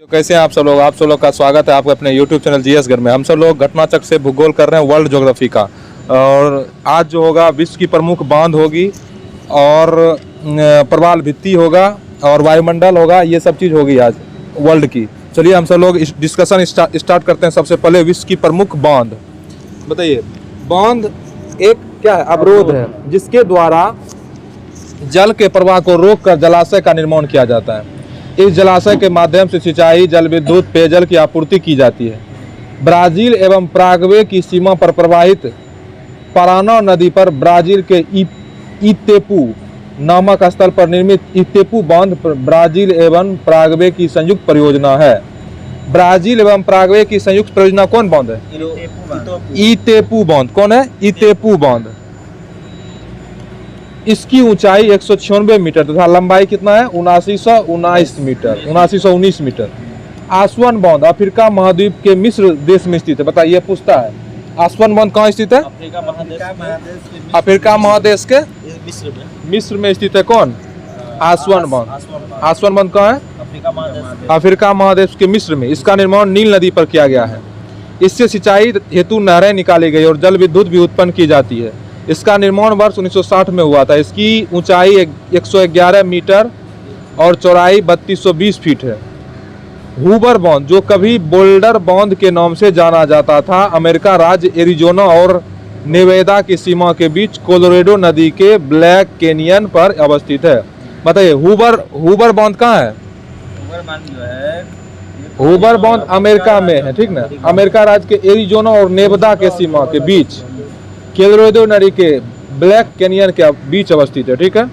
तो कैसे हैं आप सब लोग का स्वागत है आपके अपने YouTube चैनल जीएस घर में। हम सब लोग घटनाचक्र से भूगोल कर रहे हैं, वर्ल्ड ज्योग्राफी का। और आज जो होगा विश्व की प्रमुख बांध होगी और प्रवाल भित्ति होगा और वायुमंडल होगा, ये सब चीज़ होगी आज वर्ल्ड की। चलिए हम सब लोग डिस्कशन स्टार्ट करते हैं। सबसे पहले विश्व की प्रमुख बांध बताइए। बांध एक क्या है? अवरोध है जिसके द्वारा जल के प्रवाह को रोककर जलाशय का निर्माण किया जाता है। इस जलाशय के माध्यम से सिंचाई, जल विद्युत, पेयजल की आपूर्ति की जाती है। ब्राजील एवं पराग्वे की सीमा पर प्रवाहित पाराना नदी पर ब्राजील के इतेपू नामक स्थल पर निर्मित इतेपू बांध ब्राजील एवं पराग्वे की संयुक्त परियोजना है। ब्राजील एवं पराग्वे की संयुक्त परियोजना कौन बांध है? इतेपू बांध। कौन है? इतेपू बांध। इसकी ऊंचाई 196 मीटर तथा लंबाई कितना है? 7919 मीटर। आसवन बांध अफ्रीका महाद्वीप के मिस्र देश में स्थित है। बताइए, पूछता है आसवन बांध कहाँ स्थित है? अफ्रीका महादेश के मिस्र में स्थित है। कौन? आसवन बांध। आसवन बांध कहाँ है? अफ्रीका महादेश के मिस्र में। इसका निर्माण नील नदी पर किया गया है। इससे सिंचाई हेतु नहरें निकाली गई और जल विद्युत भी उत्पन्न की जाती है। इसका निर्माण वर्ष 1960 में हुआ था। इसकी ऊंचाई 111 मीटर और चौड़ाई 3220 फीट है। हूबर बांध, जो कभी बोल्डर बांध के नाम से जाना जाता था, अमेरिका राज्य एरिजोना और नेवादा की सीमा के बीच कोलोराडो नदी के ब्लैक कैनियन पर अवस्थित है। बताइए, हूबर बांध कहाँ है? हूबर बांध अमेरिका में है, ठीक ना? अमेरिका राज्य के एरिजोना और नेवादा के सीमा के बीच कोलोराडो नदी के ब्लैक कैनियन के बीच अवस्थित है, ठीक है।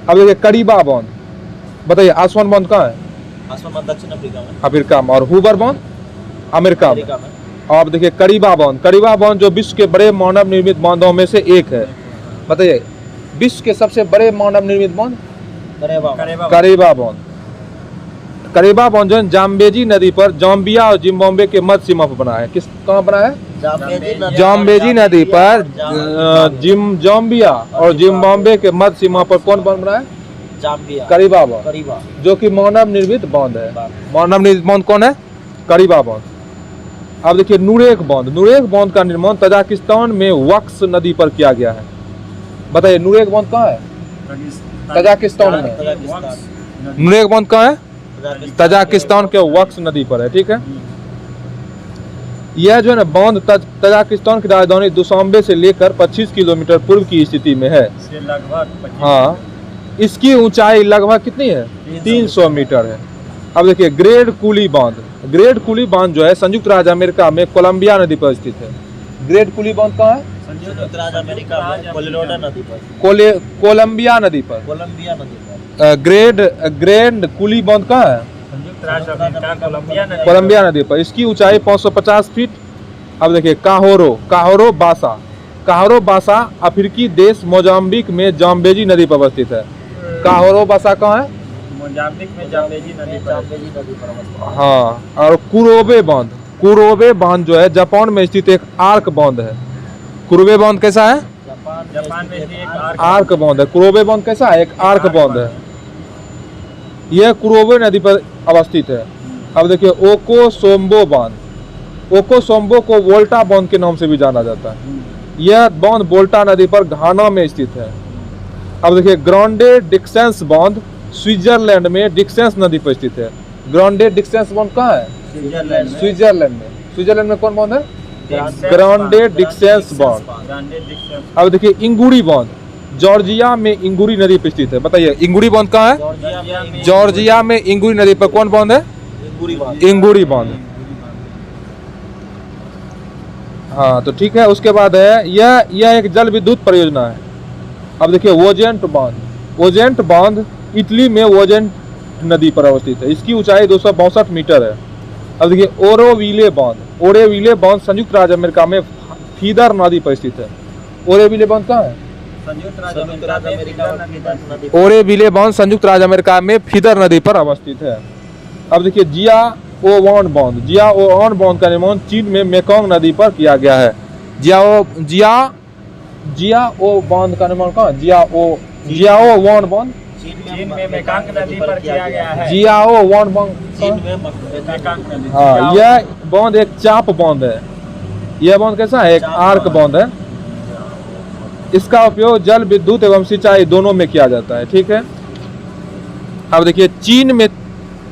अब देखिए करीबा बांध। बताइए, आसवन बांध कहाँ है? आसवन बांध दक्षिण अफ्रीका में। और हूबर बांध अमेरिका में। अब देखिए करीबा बांध। करीबा बांध जो विश्व के बड़े मानव निर्मित बांधों में से एक है। बताइए, विश्व के सबसे बड़े मानव निर्मित बांध? करीबा बांध। करीबा बांध जो जाम्बेजी नदी पर जाम्बिया और जिम्बाब्वे के मध्य सीमा पर बना है। कहाँ बना है? जाम्बेजी नदी पर जाम्बिया और जिम्बाब्वे के मध्य सीमा पर कौन बांध बना है? करीबा बांध, जो कि मानव निर्मित बांध है। मानव निर्मित बांध कौन है? करीबा बांध। अब देखिए नुरेक बांध। नुरेक बांध का निर्माण तजाकिस्तान में वक्स नदी पर किया गया है। बताइए, नुरेक बांध कहाँ है? तजाकिस्तान में। नुरेक बांध कहाँ है? तजाकिस्तान के वक्स नदी पर है, ठीक है। यह जो है ना बांध तजाकिस्तान की राजधानी दुशांबे से लेकर 25 किलोमीटर पूर्व की स्थिति में है। हाँ, इसकी ऊंचाई लगभग कितनी है? 300 मीटर है। अब देखिए ग्रेट कूली बांध। ग्रेट कूली बांध जो है संयुक्त राज्य अमेरिका में कोलंबिया नदी पर स्थित है। ग्रेट कूली बांध कहाँ है? संयुक्त राज्य अमेरिका में कोलोराडो नदी पर। कोलंबिया नदी पर। ग्रेट कूली बांध कहाँ है? कोलंबिया नदी पर। इसकी ऊंचाई 550 फीट। अब देखिए काहोरो बासा अफ्रीकी देश मोजाम्बिक में जाम्बेजी नदी पर अवस्थित है। काहोरो बासा कहाँ है? मोजाम्बिक में जाम्बेजी नदी पर अवस्थित। हाँ, और कुरोबे बांध जो है जापान में स्थित एक आर्क बांध है। कुरोबे बांध कैसा है? जापान में एक आर्क बांध है। कुरोबे बांध कैसा है? एक आर्क बांध है। यह कुरोबे नदी पर अवस्थित है। अब देखिए ओकोसोम्बो बांध। ओकोसोम्बो को वोल्टा बांध के नाम से भी जाना जाता है। यह बांध वोल्टा नदी पर घाना में स्थित है। अब देखिए ग्रांडे डिक्सेंस बांध स्विट्जरलैंड में डिक्सेंस नदी पर स्थित है। ग्रांडे डिक्सेंस बांध कहाँ है? स्विट्जरलैंड में। स्विट्जरलैंड में कौन बांध है? ग्रांडे डिक्सेंस बांध। अब देखिए इंगुरी बांध जॉर्जिया में इंगुरी नदी पर स्थित है। बताइए, इंगुरी बांध कहाँ है? जॉर्जिया में इंगुरी नदी पर कौन बांध है? इंगुरी बांध। हाँ, तो ठीक है। उसके बाद है यह एक जल विद्युत परियोजना है। अब देखिए वोजेंट बांध इटली में वोजेंट नदी पर अवस्थित है। इसकी ऊंचाई 262 मीटर है। अब देखिए ओरेविले बांध संयुक्त राज्य अमेरिका में फीदर नदी पर स्थित है। ओरेविले बांध कहाँ है? ओरेविले बांध संयुक्त राज्य अमेरिका में फीदर नदी पर अवस्थित है। अब देखिए जियाओवान बांध का निर्माण चीन में मेकोंग नदी पर किया गया है। जियाओ बांध का निर्माण कहाँ? जियाओवान बांध चीन में मेकांग नदी पर किया गया है। जियाओ वन बांध, चीन में मेकांग नदी। हाँ यह बांध एक चाप बांध है। यह बांध कैसा है? एक आर्क बांध है। इसका उपयोग जल विद्युत एवं सिंचाई दोनों में किया जाता है। ठीक है, अब देखिए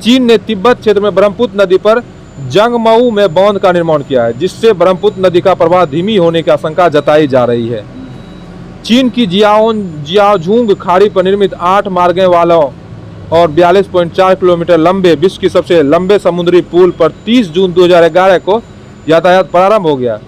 चीन ने तिब्बत क्षेत्र में ब्रह्मपुत्र नदी पर जंगमऊ में बांध का निर्माण किया है, जिससे ब्रह्मपुत्र नदी का प्रवाह धीमी होने की आशंका जताई जा रही है। चीन की जियाओझुंग खाड़ी पर निर्मित 8 मार्गों वाला और 42.4 किलोमीटर लंबे विश्व की सबसे लंबे समुद्री पुल पर 30 जून 2011 को यातायात प्रारंभ हो गया।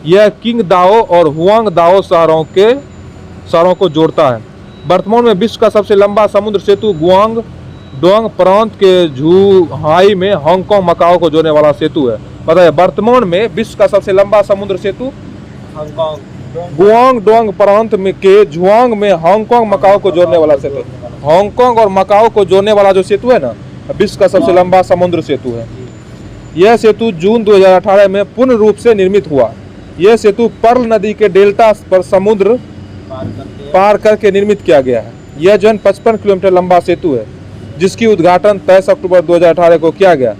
यह किंगदाओ और हुआंगदाओ शहरों को जोड़ता है। वर्तमान में विश्व का सबसे लंबा समुद्र सेतु गुआंगडोंग प्रांत के झूहाई में हांगकांग मकाओ को जोड़ने वाला सेतु है। बताइए, वर्तमान में विश्व का सबसे लंबा समुद्र सेतु गुआंगडोंग प्रांत में के झुआंग में हांगकांग मकाओ को जोड़ने वाला सेतु। हांगकांग और मकाओ को जोड़ने वाला जो सेतु है ना, विश्व का सबसे लंबा समुद्र सेतु है। यह सेतु जून 2018 में पूर्ण रूप से निर्मित हुआ। यह सेतु पर्ल नदी के डेल्टा पर समुद्र पार करके निर्मित किया गया है। यह जो 55 किलोमीटर लंबा सेतु है, जिसकी उद्घाटन 23 अक्टूबर 2018 को किया गया।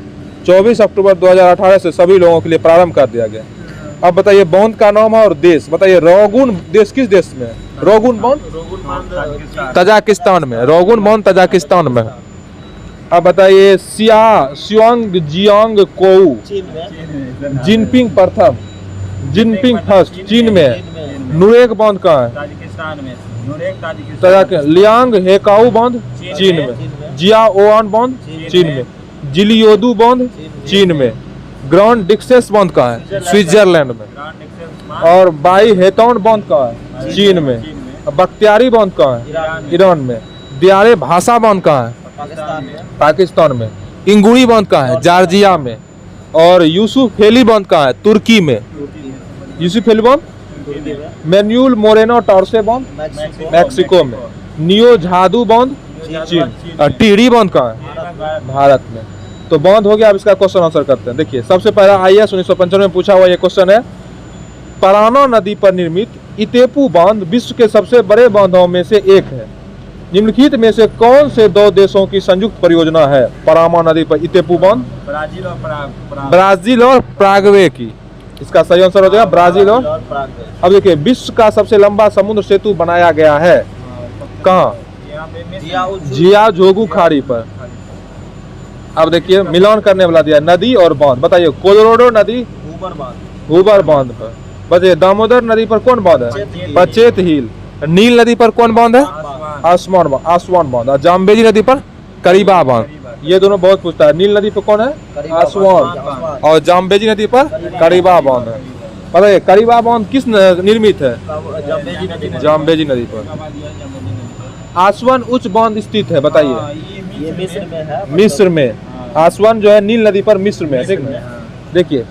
24 अक्टूबर 2018 से सभी लोगों के लिए प्रारंभ कर दिया गया। अब बताइए बांध का नाम है और देश बताइए। रौगुन देश किस देश में है? रौगुन बांध तजाकिस्तान में। रौगुन बांध तजाकिस्तान में। अब बताइए सियांग जियांग कोऊ जिनपिंग प्रथम, जिनपिंग फर्स्ट चीन में है। नुरेक बांध कहाँ है? ताजिकिस्तान में। नुरेक ताजिकिस्तान। लियांग हेकाऊ बांध चीन में। जियाओआन बांध चीन में। जिलियोदू बांध चीन में। ग्रांड डिक्सेस बांध कहाँ है? स्विट्जरलैंड में। और बाई हेतौन बांध कहाँ है? चीन में। बख्तियारी बांध कहाँ है? ईरान में। दियारे भाषा बांध कहाँ है? पाकिस्तान में। इंगुड़ी बांध कहाँ है? जॉर्जिया में। और यूसुफ फेली बांध कहाँ है? तुर्की में। यूसुफ फेली बांध मैन्यूल मोरेनो टॉर्से बांध मैक्सिको में। नियो झादू बांध चीन। और टीरी बांध कहाँ है? भारत में। तो बांध हो गया। अब इसका क्वेश्चन आंसर करते हैं। देखिए सबसे पहला IAS 1995 में पूछा हुआ ये क्वेश्चन है, पराना नदी पर निर्मित इतेपू बांध विश्व के सबसे बड़े बांधों में से एक है। निम्नलिखित में से कौन से 2 देशों की संयुक्त परियोजना है परामा नदी पर इतेपू बांध? ब्राजील और प्रागवे की। इसका सही आंसर हो जाएगा ब्राजील और प्रागवे। अब देखिए विश्व का सबसे लंबा समुद्र सेतु बनाया गया है कहाँ? जियाओझुंग खाड़ी पर। अब देखिए मिलान करने वाला दिया नदी और बांध। बताइए कोलोराडो नदी हुबर बांध पर। बताइए दामोदर नदी पर कौन बांध है? पचेत हिल। नील नदी पर कौन बांध है? आसवान बांध। और जाम्बेजी नदी पर करीबा बांध। ये दोनों बहुत पूछता है। नील नदी पर कौन है? आसवान। और जाम्बेजी नदी पर करीबा बांध है। बताइए करीबा बांध किस निर्मित है? जाम्बेजी नदी पर। आसवान उच्च बांध स्थित है। बताइए ये मिस्र में है। मिस्र में। आसवान जो है नील नदी पर मिस्र में। ठीक है, देखिए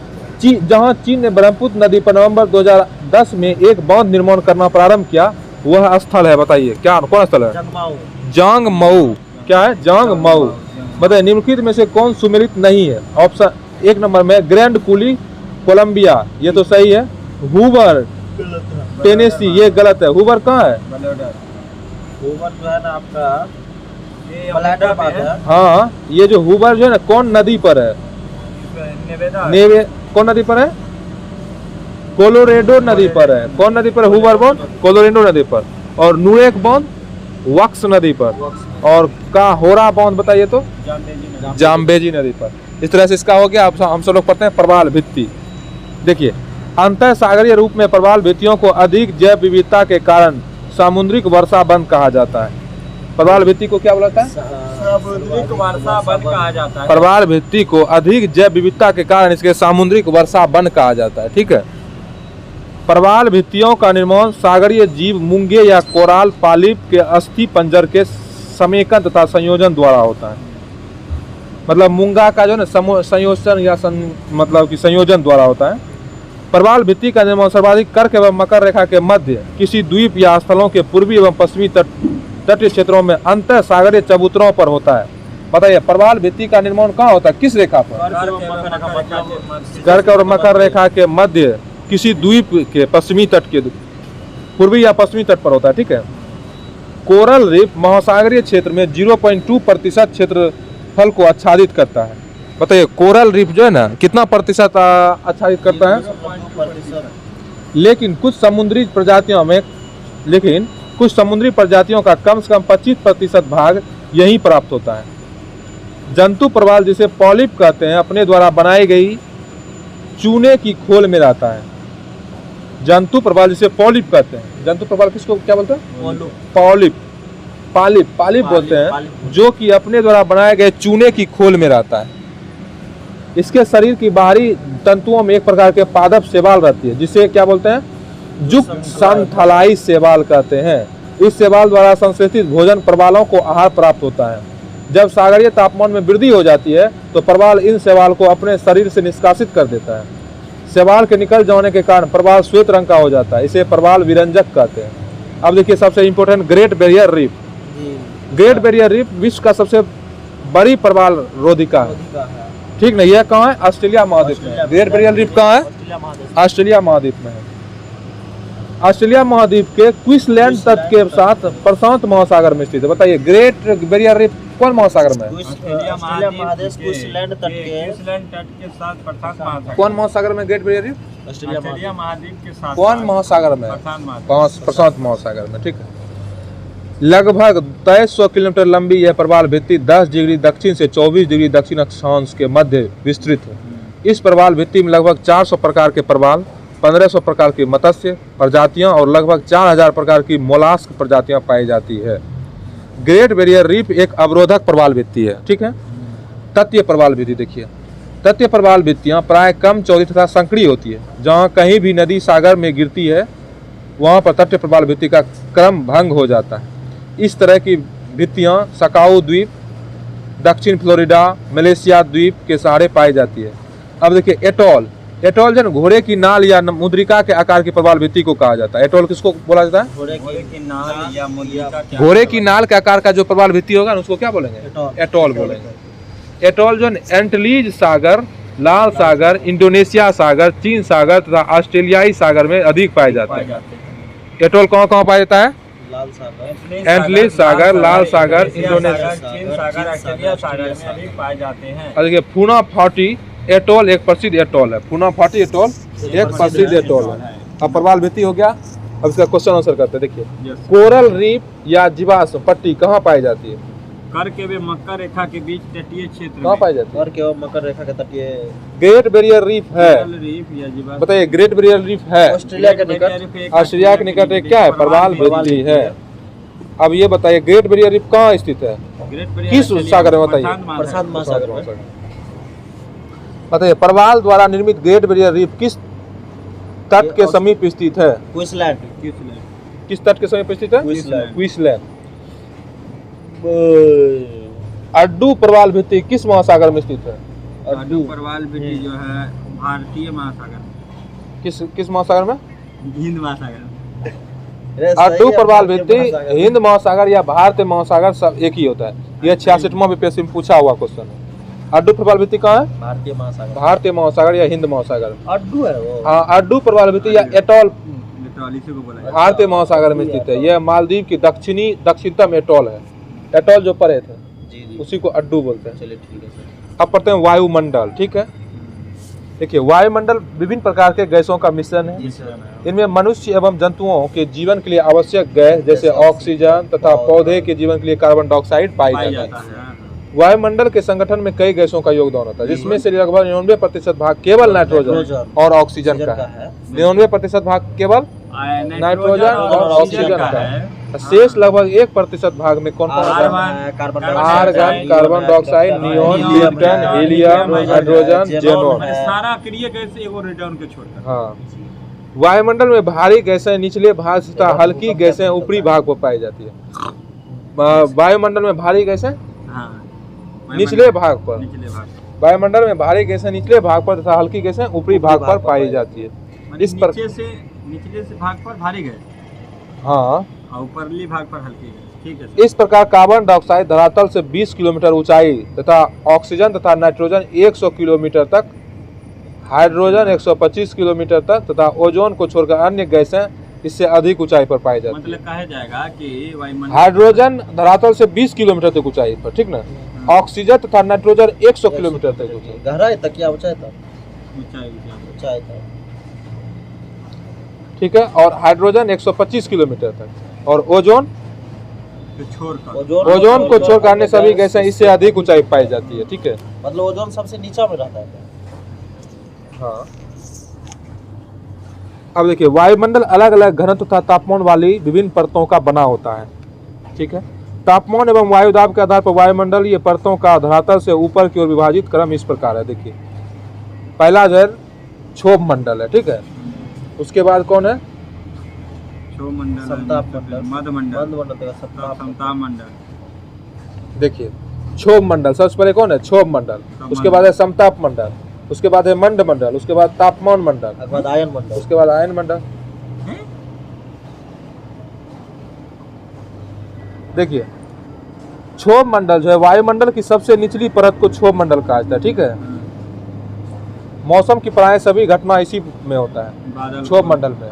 जहां चीन ने ब्रह्मपुत्र नदी पर नवंबर 2010 में एक बांध निर्माण करना प्रारंभ किया, वह स्थल है। बताइए क्या कौन स्थल है? जांगमऊ। क्या है? जांगमऊ। बताइए निम्नलिखित में से कौन सुमेलित नहीं है? ऑप्शन 1 नंबर में ग्रैंड कूली कोलंबिया, ये तो सही है। हुबर टेनेसी, ये गलत है। हुबर कहाँ है? हुबर जो है ना आपका बलाडा में है। हाँ, ये जो हुबर जो है ना कौन नदी पर है? कौन नदी पर है? कोलोरेडो नदी पर है। कौन नदी पर? हुबर बांध कोलोरेडो नदी पर। और नुरेक बांध वक्स नदी पर। और का होरा बांध बताइए तो? जाम्बेजी नदी पर। इस तरह से इसका हो गया। हम सब लोग पढ़ते हैं प्रवाल भित्ति। देखिए अंतः सागरीय रूप में प्रवाल भित्तियों को अधिक जैव विविधता के कारण सामुद्रिक वर्षा बंध कहा जाता है। प्रवाल भित्ति को क्या बोलता है? सामुद्रिक वर्षा बंध कहा जाता है। प्रवाल भित्ति को अधिक जैव विविधता के कारण इसके सामुद्रिक वर्षा बंध कहा जाता है। ठीक है, प्रवाल भित्तियों का निर्माण सागरीय जीव मूंगे या कोराल पॉलिप के अस्थि पंजर के समेकन तथा संयोजन द्वारा होता है। मतलब मूंगा का जो है संयोजन या मतलब कि संयोजन द्वारा होता है। प्रवाल भित्ति का निर्माण सर्वाधिक कर्क एवं मकर रेखा के मध्य किसी द्वीप या स्थलों के पूर्वी एवं पश्चिमी तटीय क्षेत्रों में अंतर सागरीय चबूतरों पर होता है। बताइए प्रवाल भित्ति का निर्माण कहाँ होता है? किस रेखा पर? कर्क और मकर रेखा के मध्य किसी द्वीप के पश्चिमी तट के पूर्वी या पश्चिमी तट पर होता है। ठीक है, कोरल रीफ महासागरीय क्षेत्र में 0.2% क्षेत्रफल को आच्छादित करता है। बताइए कोरल रीफ जो है ना कितना प्रतिशत आच्छादित करता है? 2% लेकिन कुछ समुद्री प्रजातियों का कम से कम 25% भाग यहीं प्राप्त होता है। जंतु प्रवाल जिसे पॉलिप कहते हैं अपने द्वारा बनाई गई चूने की खोल में रहता है। जंतु प्रवाल जिसे पॉलिप कहते हैं, जंतु प्रवाल किसको क्या बोलते हैं? पालिप बोलते हैं, जो कि अपने द्वारा बनाए गए चूने की खोल में रहता है। इसके शरीर की बाहरी तंतुओं में एक प्रकार के पादप शैवाल रहती है जिसे क्या बोलते हैं? जुक्सनथलाई शैवाल कहते हैं। इस शैवाल द्वारा संश्लेषित भोजन प्रवालों को आहार प्राप्त होता है। जब सागरीय तापमान में वृद्धि हो जाती है तो प्रवाल इन शैवाल को अपने शरीर से निष्कासित कर देता है। शैवाल के निकल जाने के कारण प्रवाल श्वेत रंग का हो जाता है। इसे प्रवाल विरंजक कहते हैं। अब देखिए सबसे important great barrier reef. Great barrier reef विश्व का सबसे बड़ी प्रवाल रोधिका है, ठीक नहीं? यह कहाँ है? ऑस्ट्रेलिया महाद्वीप में। ग्रेट बैरियर रीफ कहाँ है? ऑस्ट्रेलिया महाद्वीप में है। ऑस्ट्रेलिया महाद्वीप के क्वींसलैंड तट के साथ प्रशांत महासागर में स्थित है। बताइए ग्रेट बैरियर रीफ कौन महासागर में है? ऑस्ट्रेलिया महादेश क्वींसलैंड तट के साथ प्रशांत महासागर। कौन महासागर में ग्रेट बैरियर रीफ? ऑस्ट्रेलिया महाद्वीप के साथ कौन महासागर में? प्रशांत महासागर में, ठीक है। लगभग 2300 किलोमीटर लंबी यह प्रवाल भित्ति 10 डिग्री दक्षिण से 24 डिग्री दक्षिण अक्षांश के मध्य विस्तृत है। इस प्रवाल भित्ति में लगभग 400 प्रकार के प्रवाल, 1500 प्रकार की मत्स्य प्रजातियां और लगभग 4000 प्रकार की मोलास्क प्रजातियां पाई जाती है। ग्रेट बैरियर रीफ एक अवरोधक प्रवाल भित्ति है, ठीक है। तटीय प्रवाल भित्ति देखिए, तटीय प्रवाल भित्तियां प्राय कम चौड़ी तथा संकरी होती है। जहां कहीं भी नदी सागर में गिरती है वहां पर तटीय प्रवाल भित्ति का क्रम भंग हो जाता है। इस तरह की भित्तियां सकाऊ द्वीप, दक्षिण फ्लोरिडा, मलेशिया द्वीप के सहारे पाई जाती है। अब देखिए एटॉल, एटॉल जो घोड़े की नाल या मुद्रिका के आकार की प्रवाल भित्ति को कहा जाता है। एटॉल किसको बोला जाता है? घोड़े की नाल या मुद्रिका। घोड़े की नाल के आकार का जो प्रवाल भित्ति होगा उसको क्या बोलेंगे? एटॉल बोलेंगे। एटॉल जो एंटलीज सागर, लाल सागर, इंडोनेशिया सागर, चीन सागर तथा ऑस्ट्रेलियाई सागर में अधिक पाए जाते हैं। एटॉल कहाँ कहाँ पाया जाता है? एंटलीज सागर, लाल सागर, इंडोनेशिया, चीन सागर, ऑस्ट्रेलिया सागर में अधिक पाए जाते हैं। और देखिए फूना फाटी एटॉल एक प्रसिद्ध एटॉल है। फूना फाटी एटॉल एक प्रसिद्ध एटॉल है। अब प्रवाल भित्ति हो गया। अब इसका क्वेश्चन आंसर करते हैं। देखिए कोरल रीफ या जीवाश्म पट्टी कहाँ पाई जाती है? कर्क व मकर रेखा के बीच तटीय क्षेत्र कहाँ पाई जाती है? कर्क व मकर रेखा के तटीय ग्रेट बैरियर रीफ है। रीफ या जीवाश्म। बताइए ग्रेट बैरियर रीफ है ऑस्ट्रेलिया के निकट, ऑस्ट्रेलिया के निकट एक क्या है? प्रवाल भित्ति है। अब ये बताइए ग्रेट बैरियर रीफ कहाँ स्थित है? किस सागर में? बताइए प्रशांत महासागर में। बताइए प्रवाल द्वारा निर्मित ग्रेट बैरियर रीफ किस तट के समीप स्थित है? क्वींसलैंड। किस तट के समीप स्थित है? क्वींसलैंड। अड्डू प्रवाल भित्ति किस महासागर में स्थित है? अड्डू प्रवाल भित्ति जो है भारतीय महासागर। किस महासागर में? हिंद महासागर। अड्डू प्रवाल भित्ति हिंद महासागर या भारतीय महासागर सब एक ही होता है। यह 66वां बीपीएससी में पूछा हुआ क्वेश्चन है। अड्डू प्रवाल भित्ति कहाँ है? भारतीय महासागर। भारतीय महासागर या हिंद महासागर। अड्डू है वो। हाँ अड्डू प्रवाल भित्ति या एटॉल इसी को बोला भारतीय महासागर में स्थित है। यह मालदीव की दक्षिणतम एटॉल है। एटॉल जो परे थे जी उसी को अड्डू बोलते हैं। चलिए ठीक है सर। अब पढ़ते हैं वायुमंडल, ठीक है। देखिए वायुमंडल विभिन्न प्रकार के गैसों का मिश्रण है। इनमें मनुष्य एवं जंतुओं के जीवन के लिए आवश्यक गैस जैसे ऑक्सीजन तथा पौधे के जीवन के लिए कार्बन डाइऑक्साइड पाई जाता है। वायुमंडल के संगठन में कई गैसों का योगदान होता है जिसमें से लगभग 99% भाग केवल नाइट्रोजन और ऑक्सीजन का है। 99% भाग केवल नाइट्रोजन और ऑक्सीजन का है। शेष लगभग 1% भाग में कौन कौन होता है? आर्गन, कार्बन डाइऑक्साइड, नियोन, लीप्टन, हीलियम, हाइड्रोजन, जेनॉन। सारा क्रिया गैस एगो रिटर्न के छोड़कर। हाँ वायुमंडल में भारी गैसें निचले भाग तथा हल्की गैसें ऊपरी भाग पर पाई जाती है। वायुमंडल में भारी गैसें निचले भाग पर, वायुमंडल में भारी गैसें निचले भाग पर तथा हल्की गैसें ऊपरी भाग पर पाई जाती है। इस पर निचले से भाग पर भारी गैस, हाँ और ऊपरली भाग पर हल्की गैस, ठीक है। इस प्रकार कार्बन डाइऑक्साइड धरातल से 20 किलोमीटर ऊंचाई तथा ऑक्सीजन तथा नाइट्रोजन 100 किलोमीटर तक, हाइड्रोजन 125 किलोमीटर तक तथा ओजोन को छोड़कर अन्य गैसें इससे अधिक ऊंचाई पर पाई जाती है। मतलब कहा जाएगा कि वायुमंडल हाइड्रोजन धरातल से 20 किलोमीटर तक ऊंचाई पर, ठीक ना। ऑक्सीजन तथा नाइट्रोजन 100 किलोमीटर तक ऊंचाई। गहराई तक या ऊंचाई तक? ऊंचाई ऊंचाई तक, ठीक है। और हाइड्रोजन 125 किलोमीटर तक। और ओजोन तो छोड़कर ओजोन को छोड़कर अन्य सभी गैसें इससे अधिक ऊंचाई पाई जाती है, ठीक है। मतलब ओजोन सबसे नीचा में रहता है। हाँ, अब देखिए वायुमंडल अलग अलग घनत्व तथा तापमान वाली विभिन्न परतों का बना होता है, ठीक है। तापमान एवं वायुदाब के आधार पर वायुमंडलीय परतों का धरातल से ऊपर की ओर विभाजित क्रम इस प्रकार है। देखिए पहला जो है क्षोभ मंडल है, ठीक है। उसके बाद कौन है? क्षोभमंडल, समताप मंडल, मध्यमंडल, मंदमंडल का समताप समताप मंडल। देखिए क्षोभ मंडल सबसे पहले कौन है? क्षोभ मंडल। उसके बाद है समताप मंडल, उसके बाद है मंड मंडल, उसके बाद तापमान मंडल, उसके बाद आयन मंडल, उसके बाद आयन मंडल। देखिए क्षोभ मंडल जो है वायुमंडल की सबसे निचली परत को क्षोभ मंडल कहा जाता है, ठीक है। मौसम की प्राय सभी घटना इसी में होता है, क्षोभ मंडल में।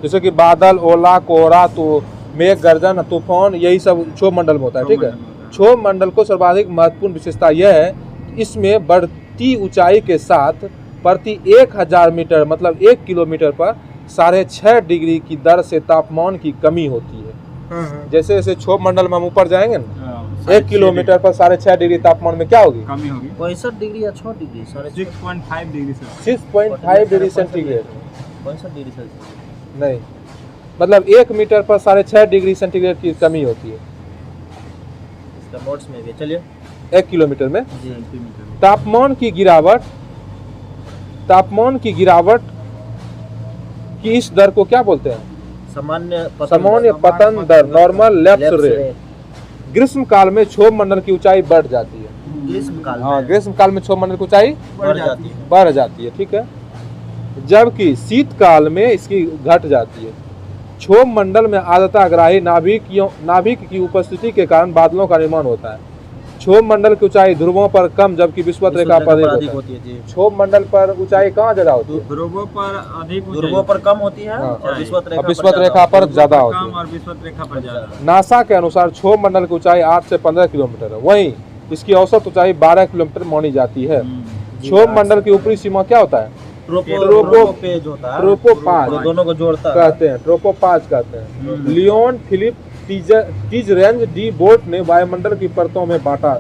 जैसे कि बादल, ओला, कोहरा, तो मेघ गर्जन, तूफान, यही सब क्षोभ मंडल में होता है, ठीक है। क्षोभ मंडल को सर्वाधिक महत्वपूर्ण विशेषता यह है कि इसमें बढ़ती ऊंचाई के साथ प्रति 1000 मीटर मतलब 1 किलोमीटर पर 6.5 डिग्री की दर से तापमान की कमी होती है। जैसे जैसे क्षोभ मंडल में हम ऊपर जाएंगे ना, 1 किलोमीटर पर 6.5 डिग्री तापमान में क्या होगी? कमी होगी 65 डिग्री या 6 डिग्री, 6.5 डिग्री से 6.5 डिग्री सेंटीग्रेड 65 डिग्री सेल्सियस नहीं, मतलब 1 मीटर पर 6.5 डिग्री सेंटीग्रेड की कमी होती है इसका नोट्स में भी। चलिए 1 किलोमीटर में। सेंटीमीटर। तापमान की गिरावट की इस दर को क्या बोलते हैं? सामान्य पतन दर, नॉर्मल लैप्स रेट। ग्रीष्म काल में क्षोभ मंडल की ऊंचाई बढ़ जाती है। ग्रीष्म काल में हाँ, ग्रीष्म काल में क्षोभ मंडल की ऊंचाई बढ़ जाती है, ठीक है। जबकि शीतकाल में इसकी घट जाती है। क्षोभ मंडल में आर्द्रताग्राही नाभिक की उपस्थिति के कारण बादलों का निर्माण होता है। क्षोभ मंडल की ऊंचाई ध्रुवों पर कम जबकि विषुवत रेखा पर अधिक होती है। क्षोभ मंडल पर ऊंचाई कहाँ ज्यादा होती है? ध्रुवों पर अधिक, ध्रुवों पर कम होती है हाँ। और विषुवत विषुवत रेखा पर ज्यादा होती कम है। और विषुवत रेखा पर ज्यादा। नासा के अनुसार क्षोभ मंडल की ऊंचाई 8 से 15 किलोमीटर है, वहीं इसकी औसत ऊंचाई 12 किलोमीटर मानी जाती है। क्षोभ मंडल की ऊपरी सीमा क्या होता है? ट्रोपोपेज होता है, ट्रोपोपाज जो दोनों को जोड़ता है, कहते हैं, ट्रोपोपाज कहते हैं। लियोन फिलिप टीजरेंज डी बोट ने वायुमंडल की परतों में बांटा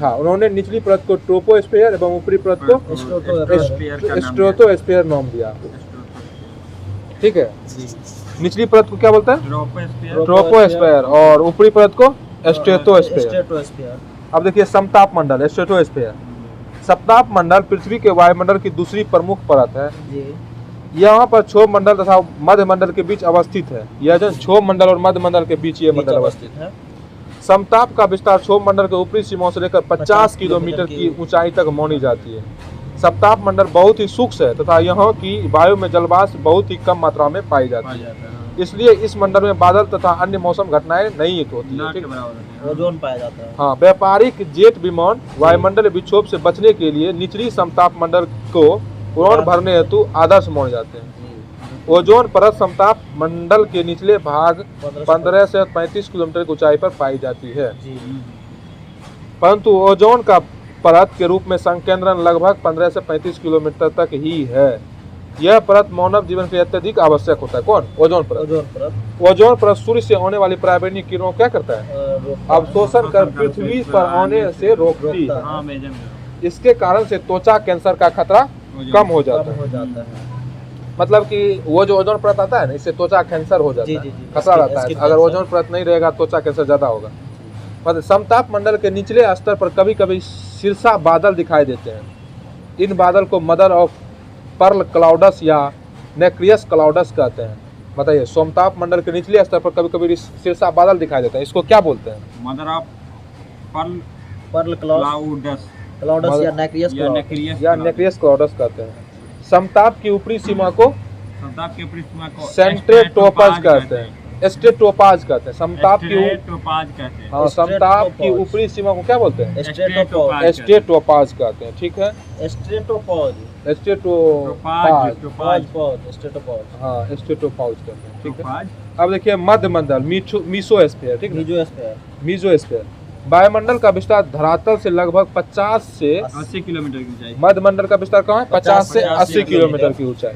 था। उन्होंने निचली परत को ट्रोपोस्फीयर एवं ऊपरी परत को स्ट्रेटोस्फीयर नाम दिया, ठीक है। निचली परत को क्या बोलता है? ट्रोपोस्फीयर और ऊपरी परत को स्ट्रेटोस्फीयर। अब देखिए समताप मंडल, स्ट्रेटोस्फीयर। समताप मंडल पृथ्वी के वायुमंडल की दूसरी प्रमुख परत है। यहाँ पर क्षोभ मंडल तथा मध्य मंडल के बीच अवस्थित है। यह जो क्षोभ मंडल और मध्य मंडल के बीच ये मंडल अवस्थित है। समताप का विस्तार क्षोभ मंडल के ऊपरी सीमाओं से लेकर 50 किलोमीटर की ऊंचाई तक मानी जाती है। समताप मंडल बहुत ही सूक्ष्म है तथा यहाँ की वायु में जलवाष्प बहुत ही कम मात्रा में पाई जाती है। इसलिए इस मंडल में बादल तथा अन्य मौसम घटनाएं नहीं होती है, ठीक है। ओजोन पाया जाता है। हाँ, व्यापारिक जेट विमान वायुमंडल विक्षोभ से बचने के लिए निचली समताप मंडल को उड़ान भरने हेतु आदर्श माने जाते हैं। ओजोन परत समताप मंडल के निचले भाग 15 से 35 किलोमीटर की ऊंचाई पर पाई जाती है, परंतु ओजोन का परत के रूप में संकेंद्रण लगभग 15 से 35 किलोमीटर तक ही है। यह परत मानव जीवन के लिए अत्यधिक आवश्यक होता है। कौन? ओजोन परत। ओजोन परत सूर्य से आने वाली पराबैंगनी किरणों क्या करता है? अवशोषण कर पृथ्वी पर आने से रोकती है। इसके कारण से त्वचा कैंसर का खतरा कम हो जाता है। मतलब कि वो जो ओजोन परत आता है ना, इससे त्वचा कैंसर हो जाता है, खतरा रहता है। अगर ओजोन परत नहीं रहेगा त्वचा कैंसर ज्यादा होगा। मतलब समताप मंडल के निचले स्तर पर कभी कभी शीर्षा बादल दिखाई देते हैं। इन बादल को मदर ऑफ पर्ल क्लाउडस या नेक्रियस क्लाउडस कहते हैं। बताइए, समताप मंडल के निचले स्तर पर कभी कभी शीर्षा बादल दिखाई देते हैं, इसको क्या बोलते हैं? मदर ऑफ पर्ल क्लाउडस या नेक्रियस क्लाउडस कहते हैं। समताप की ऊपरी सीमा को समताप के ऊपरी सीमा को सेंट्रोटोपस कहते हैं। स्ट्रेटोपाज कहते हैं। समताप की टोपाज कहते हैं। हाँ, समताप की ऊपरी सीमा को क्या बोलते हैं? स्ट्रेटोपाज स्ट्रेटोपाज कहते हैं। ठीक है, स्ट्रेटोपॉज स्ट्रेटोपाज, स्ट्रेटोपॉज हाँ स्ट्रेटोपाज कहते हैं। ठीक है, टोपाज अब देखिए मध्य मंडल मीसोस्फीयर। ठीक है, मीजोस्फीयर मीजोस्फीयर वायुमंडल का विस्तार धरातल से लगभग 50 से 80 किलोमीटर की ऊंचाई। मध्य मंडल का विस्तार कहाँ है? 50 से 80 किलोमीटर की ऊंचाई।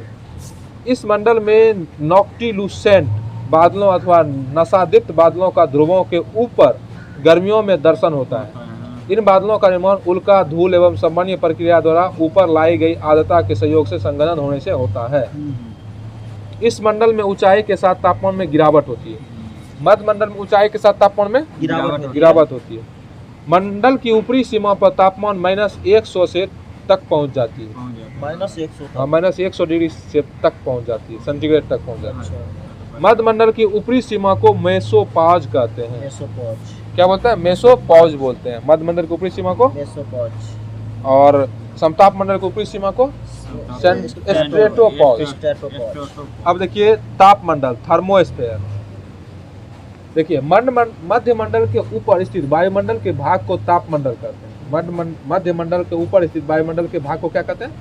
इस मंडल में नॉक्टिलुसेंट बादलों अथवा नशादीप्त बादलों का ध्रुवों के ऊपर गर्मियों में दर्शन होता है। इन बादलों का निर्माण उल्का, धूल एवं संबंधी प्रक्रिया द्वारा ऊपर लाई गई आर्द्रता के सहयोग से संघनन होने से होता है। इस मंडल में ऊंचाई के साथ तापमान में गिरावट होती है। मध्य मंडल में ऊंचाई के साथ तापमान में गिरावट होती है। मंडल की ऊपरी सीमा पर तापमान -100 से तक पहुंच जाती है। -100 -100 डिग्री से तक पहुंच जाती है, सेंटीग्रेड तक पहुंच जाती है। मध्य मंडल की ऊपरी सीमा को मेसोपॉज कहते हैं। क्या बोलते हैं? मेसोपॉज बोलते हैं मध्य मंडल की ऊपरी सीमा को। और समताप मंडल की ऊपरी सीमा को स्ट्रेटोपॉज। अब देखिए ताप मंडल थर्मोस्फीयर। देखिए मध्य मंडल के ऊपर स्थित वायुमंडल के भाग को ताप मंडल कहते हैं। मध्य मंडल के ऊपर स्थित वायुमंडल के भाग को क्या कहते हैं?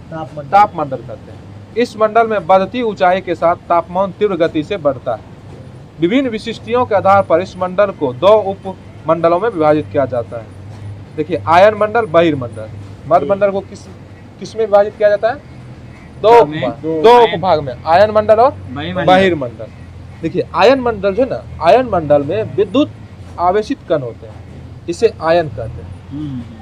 ताप मंडल कहते हैं। इस मंडल में बढ़ती ऊंचाई के साथ तापमान तीव्र गति से बढ़ता है। विभिन्न विशिष्टियों के आधार पर इस मंडल को 2 उप मंडलों में विभाजित किया जाता है। देखिए आयन मंडल, बहिर्मंडल। मध्य मंडल को किस में विभाजित किया जाता है? 2 उपभाग में, आयन मंडल और बहिर्मंडल। देखिए आयन मंडल जो है ना, आयन मंडल में विद्युत आवेशित कण होते हैं, इसे आयन कहते हैं।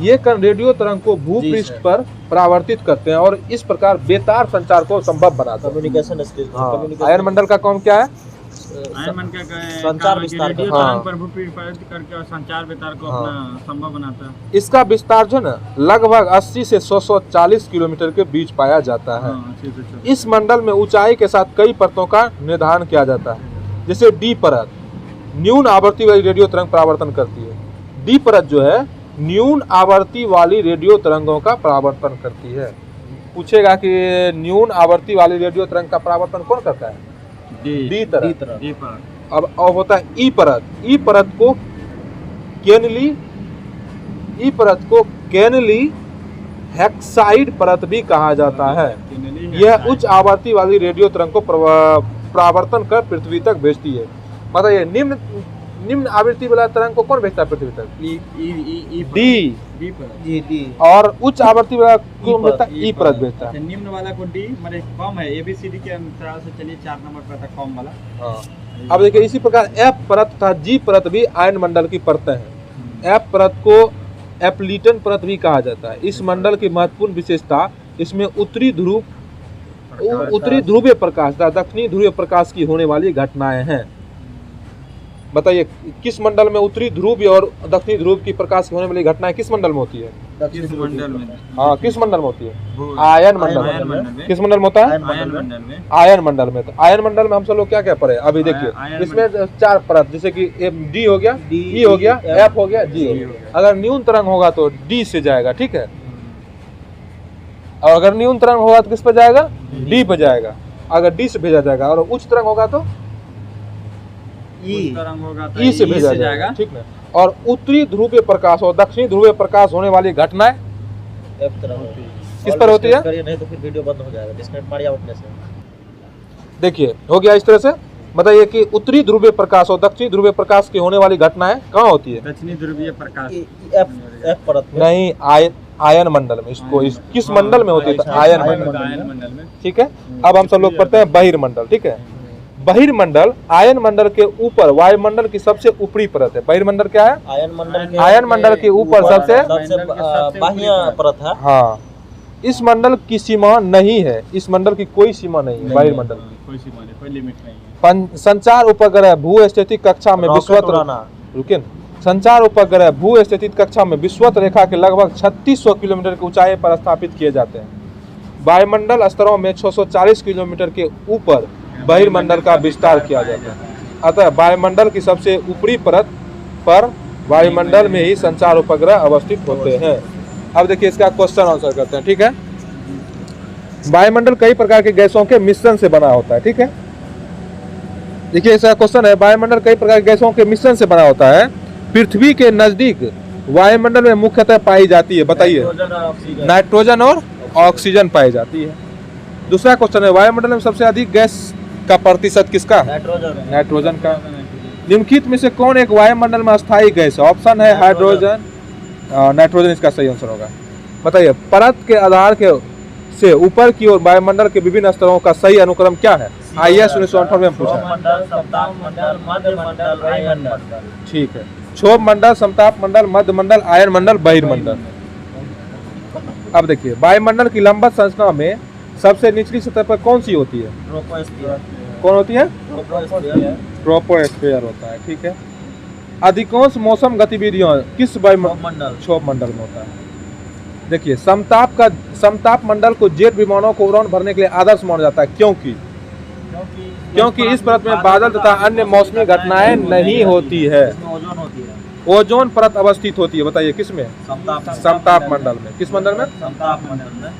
ये कण रेडियो तरंग को भूपृष्ठ पर परावर्तित करते हैं और इस प्रकार बेतार संचार को संभव बनाते हैं। कम्युनिकेशन आयन मंडल का काम क्या है? आयन मंडल का संचार विस्तार रेडियो हाँ। तरंग पर भूपृष्ठ पर करके और संचार विस्तार को अपना संभव बनाता है। इसका विस्तार जो है ना लगभग 80 से 140 किलोमीटर के बीच पाया जाता है। इस मंडल में ऊंचाई के साथ कई परतों का निर्धारण किया जाता है। जैसे डी परत न्यून आवृत्ति वाली रेडियो तरंग परावर्तन करती है। डी परत जो है न्यून आवृत्ति वाली रेडियो तरंगों का परावर्तन करती है। पूछेगा कि न्यून आवृत्ति वाली रेडियो तरंग का परावर्तन कौन करता है? डी तरंग। अब होता है ई परत। ई परत को केनली हेक्साइड परत भी कहा जाता है। यह उच्च आवृत्ति वाली रेडियो तरंग को परावर्तन कर पृथ्वी तक भेजती है। मतलब ये निम्न आवृत्ति वाला तरंग को कौन भेजता है पृथ्वी तक? डी। और उच्च आवृत्ति वाला कौन भेजता है? ई परत भेजता है। निम्न वाला को डी मतलब कम है, एबीसीडी के अनुसार से चलिए 4 नंबर पर था कम वाला। हाँ। अब देखिए इसी प्रकार एफ परत तथा जी परत भी आयन मंडल की परतें हैं। एफ परत को एप्लीटन परत भी कहा जाता है। इस मंडल की महत्वपूर्ण विशेषता इसमें उत्तरी ध्रुवीय प्रकाश तथा दक्षिणी ध्रुवीय प्रकाश की होने वाली घटनाएं हैं। बताइए किस मंडल में उत्तरी ध्रुव और दक्षिणी ध्रुव की प्रकाश की होने वाली घटनाएं किस मंडल में होती है? किस मंडल में? हाँ, किस मंडल में होती है? आयन मंडल में। किस मंडल में होता है? आयन मंडल में। आयन मंडल में। तो आयन मंडल में हम सब लोग क्या क्या पढ़े अभी देखिए, इसमें 4 परत जैसे कि डी हो गया, ई हो गया, एफ हो गया, जी हो गया। अगर न्यून तरंग होगा तो डी से जाएगा, ठीक है। और अगर न्यून तरंग होगा तो किस पर जाएगा? डी पर जाएगा। अगर डी से भेजा जाएगा। और उच्च तरंग होगा तो ई से भेजा जाएगा, ठीक ना। और उत्तरी ध्रुवीय प्रकाश और दक्षिणी ध्रुवीय प्रकाश होने वाली घटनाएं एफ तरह होती है। किस पर होती है? नहीं तो फिर वीडियो बंद हो जाएगा, डिस्कनेक्ट मारिए अपने से। देखिए हो गया इस तरह से। बताइए कि उत्तरी ध्रुवीय प्रकाश और दक्षिणी ध्रुवीय प्रकाश की होने वाली घटनाएं कहाँ होती है? दक्षिणी ध्रुवीय प्रकाश एफ परत में नहीं, आयन मंडल में। इसको किस मंडल में होती है? तो आयन मंडल में, ठीक है। अब हम सब लोग पढ़ते हैं बहिर्मंडल, ठीक है। बहिर्मंडल आयन मंडल के ऊपर वायुमंडल की सबसे ऊपरी परत है। बहिर्मंडल क्या है? आयन मंडल के ऊपर सबसे बाह्य परत है। हाँ, इस मंडल की सीमा नहीं है। इस मंडल की कोई सीमा नहीं है। बहिर्मंडल की कोई सीमा नहीं, कोई लिमिट नहीं है। संचार उपग्रह भू-स्थितिक कक्षा में संचार उपग्रह भू-स्थितिक कक्षा में विषुवत रेखा के लगभग 3600 किलोमीटर की ऊंचाई पर स्थापित किए जाते हैं। वायुमंडल स्तरों में 640 किलोमीटर के ऊपर बहिर्मंडल का विस्तार किया जाता है। अतः वायुमंडल की सबसे ऊपरी परत पर वायुमंडल में ही संचार उपग्रह अवस्थित होते हैं। अब देखिए इसका क्वेश्चन आंसर करते हैं, ठीक है। वायुमंडल कई प्रकार के गैसों के मिश्रण से बना होता है, ठीक है। देखिए ऐसा क्वेश्चन है, वायुमंडल कई प्रकार की गैसों के मिश्रण से बना होता है। पृथ्वी के नजदीक वायुमंडल में मुख्यतः पाई जाती है, बताइए। नाइट्रोजन और ऑक्सीजन। नाइट्रोजन और ऑक्सीजन पाई जाती है। दूसरा क्वेश्चन है, वायुमंडल में सबसे अधिक गैस का प्रतिशत किसका? नाइट्रोजन। नाइट्रोजन का। निम्नलिखित में से कौन एक वायुमंडल में अस्थायी गैस है? ऑप्शन है हाइड्रोजन, नाइट्रोजन इसका सही आंसर होगा। बताइए, परत के आधार के से ऊपर की ओर वायुमंडल के विभिन्न स्तरों का सही अनुक्रम क्या है? IAS 1998 में पूछा। मंडल, सप्ताह मंडल, मध्य मंडल, आयन मंडल। ठीक है, क्षोभ मंडल, समताप मंडल, मध्य मंडल, आयन मंडल, बहिर्मंडल। अब देखिए, वायुमंडल की लंबवत संरचना में सबसे निचली सतह पर कौन सी होती है? ट्रोपोस्फीयर। कौन होती है? ट्रोपोस्फीयर। ट्रोपोस्फीयर होता है। ठीक है। अधिकांश मौसम गतिविधियों किस मंडल? क्षोभ मंडल में होता है। देखिए, समताप मंडल को जेट विमानों को उड़ान भरने के लिए आदर्श माना जाता है। क्योंकि इस परत में बादल तथा अन्य मौसमी घटनाएं नहीं होती है। ओजोन होती है। ओजोन परत अवस्थित होती है। बताइए किसमें? समताप मंडल में। किस मंडल में? समताप मंडल में।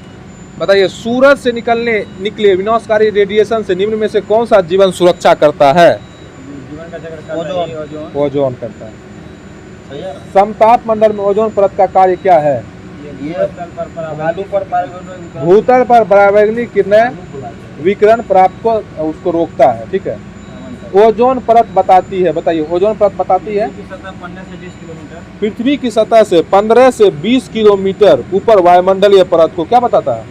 बताइए, सूरज से निकले विनाशकारी रेडिएशन से निम्न में से कौन सा जीवन सुरक्षा करता है? जीवन का चक्र करता है ओजोन। ओजोन करता है। सही है। समताप मंडल में ओजोन परत का कार्य क्या है? ये बालू पर परागण भूतल पर पराबैंगनी किरणें विकिरण प्राप्त को उसको रोकता है। ठीक है। ओजोन परत बताती है, बताइए ओजोन परत बताती है पृथ्वी की सतह से 15 से 20 किलोमीटर ऊपर वायुमंडलीय परत को क्या बताता है?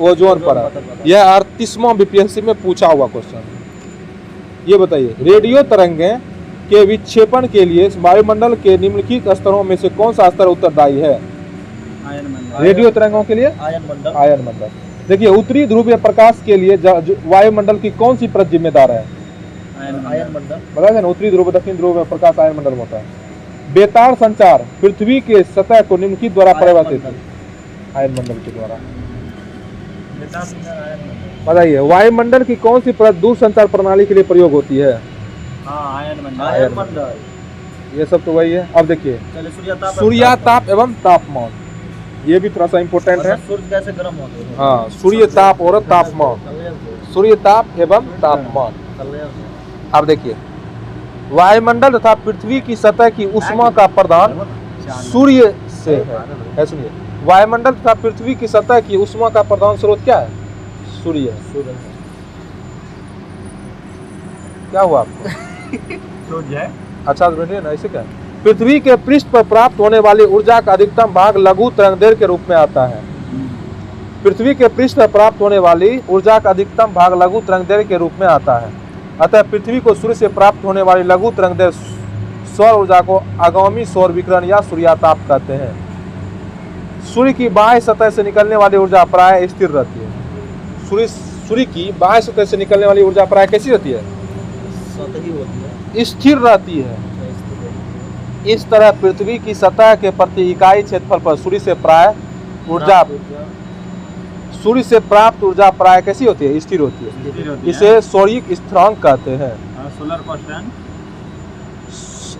ओजोन परत। यह 38वां बीपीएससी में पूछा हुआ क्वेश्चन। ये बताइए, रेडियो तरंगें के विक्षेपण के लिए वायुमंडल के निम्नलिखित स्तरों में से कौन सा स्तर उत्तरदायी है? रेडियो तरंगों के लिए आयन मंडल। देखिए, उत्तरी ध्रुवीय प्रकाश के लिए वायुमंडल की कौन सी परत जिम्मेदार है? आयन मंडल। बताया ना, उत्तरी ध्रुव दक्षिण ध्रुव में प्रकाश आयन मंडल में होता है। बेतार संचार पृथ्वी के सतह को निम्नलिखित द्वारा परिवर्तित आयन मंडल के द्वारा। बताइए, वायुमंडल की कौन सी परत दूर संचार प्रणाली के लिए प्रयोग होती है? आयन मंडल। ये सब तो वही है। अब देखिए, सूर्याताप एवं तापमान, ये भी थोड़ा सा इम्पोर्टेंट है। सूर्य कैसे गर्म होते हैं? हाँ, सूर्यताप और तापमान, सूर्यताप एवं तापमान। अब देखिए, वायुमंडल तथा पृथ्वी की सतह की ऊष्मा का प्रदान सूर्य से है। सुनिए, वायुमंडल तथा पृथ्वी की सतह की ऊष्मा का प्रधान स्रोत क्या है? सूर्य। क्या हुआ आपको? सूर्य। अच्छा बैठिए ना, ऐसे क्या? पृथ्वी के पृष्ठ पर प्राप्त होने वाली ऊर्जा का अधिकतम भाग लघु तरंगदैर्घ्य के रूप में आता है। पृथ्वी के पृष्ठ पर प्राप्त होने वाली ऊर्जा का अधिकतम भाग लघु तरंगदैर्घ्य के रूप में आता है। अतः पृथ्वी को सूर्य से प्राप्त होने वाली लघु तरंगदैर्घ्य सौर ऊर्जा को आगामी सौर विकिरण या सूर्याताप कहते हैं। सूर्य की बाह्य सतह से निकलने वाली ऊर्जा प्राय स्थिर रहती है। सूर्य की बाह्य सतह से निकलने वाली ऊर्जा प्राय कैसी रहती है? स्थिर रहती है। इस तरह पृथ्वी की सतह के प्रति इकाई क्षेत्रफल पर सूर्य से प्राप्त ऊर्जा प्राय कैसी होती है? स्थिर होती है। इसे सौरिक स्थिरांक कहते हैं। Solar constant.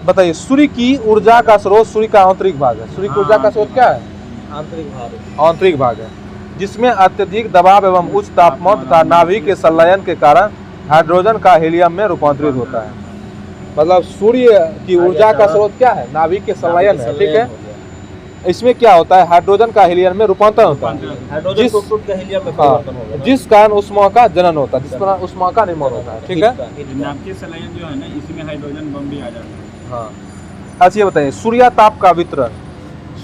बताइए, सूर्य की ऊर्जा का स्रोत सूर्य का आंतरिक भाग है। सूर्य की ऊर्जा का स्रोत क्या है? आंतरिक भाग है, जिसमें अत्यधिक दबाव एवं उच्च तापमान तथा नाभिक के संलयन के कारण हाइड्रोजन का हीलियम में रूपांतरित होता है। मतलब सूर्य की ऊर्जा का स्रोत क्या है? नाभिक के संलयन है। ठीक है। इसमें क्या होता है? हाइड्रोजन का हीलियम में रूपांतरण होता है, जिस कारण ऊष्मा का जनन होता है, जिस कारण ऊष्मा का निर्माण होता है। ठीक है। नाभिकीय संलयन जो है ना, इसमें हाइड्रोजन बम भी आ जाता है। हाँ। अच्छा, ये बताइए, सूर्याताप का वितरण।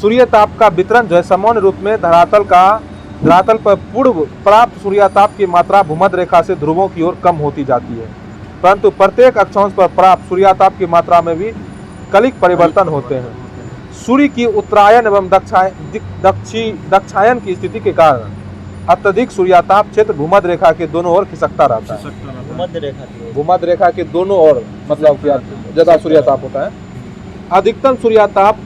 सूर्यताप का वितरण जो है सामान्य रूप में धरातल पर पूर्व प्राप्त सूर्याताप की मात्रा भूमध्य रेखा से ध्रुवों की ओर कम होती जाती है, परंतु प्रत्येक अक्षांश पर प्राप्त सूर्याताप की मात्रा में भी कलिक परिवर्तन होते हैं। सूर्य की उत्तरायण एवं दक्षायन की स्थिति के कारण अत्यधिक सूर्याताप क्षेत्र भूमध्य रेखा के दोनों ओर खिसकता रहता है। भूमध्य रेखा के दोनों ओर मतलब ज्यादा सूर्याताप होता है। अधिकतम सूर्याताप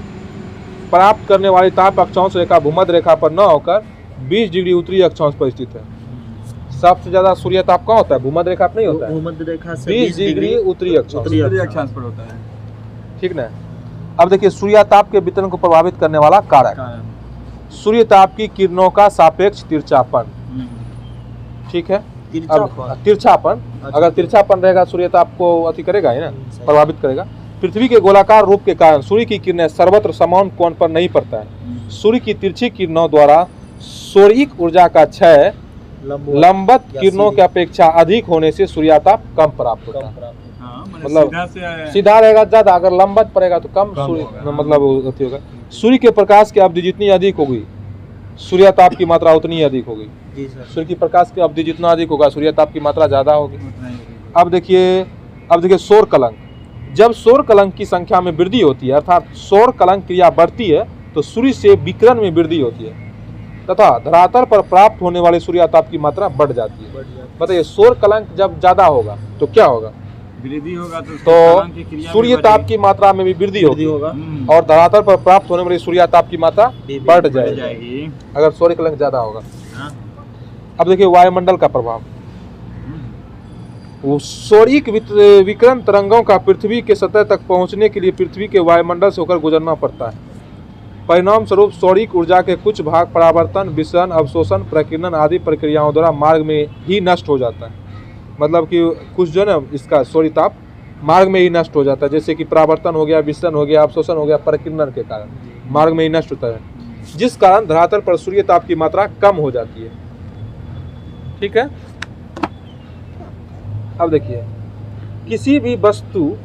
प्राप्त करने वाली ताप अक्षांश रेखा भूमध्य रेखा पर न होकर 20 डिग्री उत्तरी अक्षांश पर स्थित है। सबसे ज्यादा सूर्यताप कहाँ होता है? भूमध्य रेखा पर नहीं होता है, भूमध्य रेखा से 20 डिग्री उत्तरी अक्षांश पर होता है। ठीक ना। अब देखिए, सूर्यताप के वितरण को प्रभावित करने वाला कारक। सूर्यताप की किरणों का सापेक्ष तिरछापन। ठीक है। तिरछापन। तिरछापन, अच्छा। अगर तिरछापन रहेगा सूर्य ताप को अति करेगा ही ना, सही। प्रभावित करेगा। पृथ्वी के गोलाकार रूप के कारण सूर्य की किरणें सर्वत्र समान कोण पर नहीं पड़ता है। सूर्य की तिरछी किरणों द्वारा सौरिक ऊर्जा का क्षय लंबवत या किरणों की सीधी। अपेक्षा अधिक होने से सूर्याताप कम प्राप्त होता कम है। प्राप्त होता हाँ, मतलब सीधा से सीधा रहेगा ज्यादा, अगर लंबवत पड़ेगा तो कम कम सूर्य होगा। मतलब अति होगा। सूर्य के प्रकाश की अवधि जितनी अधिक होगी सूर्याताप की मात्रा उतनी ही अधिक होगी। है। जी सर। सूर्य की प्रकाश की अवधि जितना अधिक होगा सूर्याताप की मात्रा ज्यादा होगी। उतना ही होगा। अब देखिए सौर कलंक। जब सौर कलंक की संख्या में वृद्धि होती है, अर्थात सौर कलंक क्रिया बढ़ती है, तो सूर्य से विकिरण में वृद्धि होती है तथा धरातल पर प्राप्त होने वाले सूर्याताप की मात्रा बढ़ जाती है। बताइए सौर कलंक जब ज्यादा होगा तो क्या होगा? वृद्धि होगा तो तो सूर्यताप की मात्रा में भी वृद्धि वृद्धि होगी होगा। और धरातल पर प्राप्त होने वाली सूर्याताप की मात्रा बढ़ जाएगी जाएगी। अगर सौर कलंक ज्यादा होगा। हाँ। अब देखिए वायुमंडल का प्रभाव। वो सौरिक विकिरण तरंगों का पृथ्वी के सतह तक पहुंचने के लिए पृथ्वी के वायुमंडल से होकर गुजरना पड़ता है। परिणाम स्वरूप सौरिक ऊर्जा के कुछ भाग परावर्तन, विसरण, अवशोषण, प्रकीर्णन आदि प्रक्रियाओं द्वारा मार्ग में ही नष्ट हो जाता है। मतलब कि कुछ जो है ना इसका सौर्यताप मार्ग में ही नष्ट हो जाता है, जैसे कि परावर्तन हो गया, विसरण हो गया, अवशोषण हो गया, प्रकीर्णन के कारण मार्ग में ही नष्ट होता है, जिस कारण धरातल पर सूर्यताप की मात्रा कम हो जाती है। ठीक है। अब देखिए किसी भी वस्तु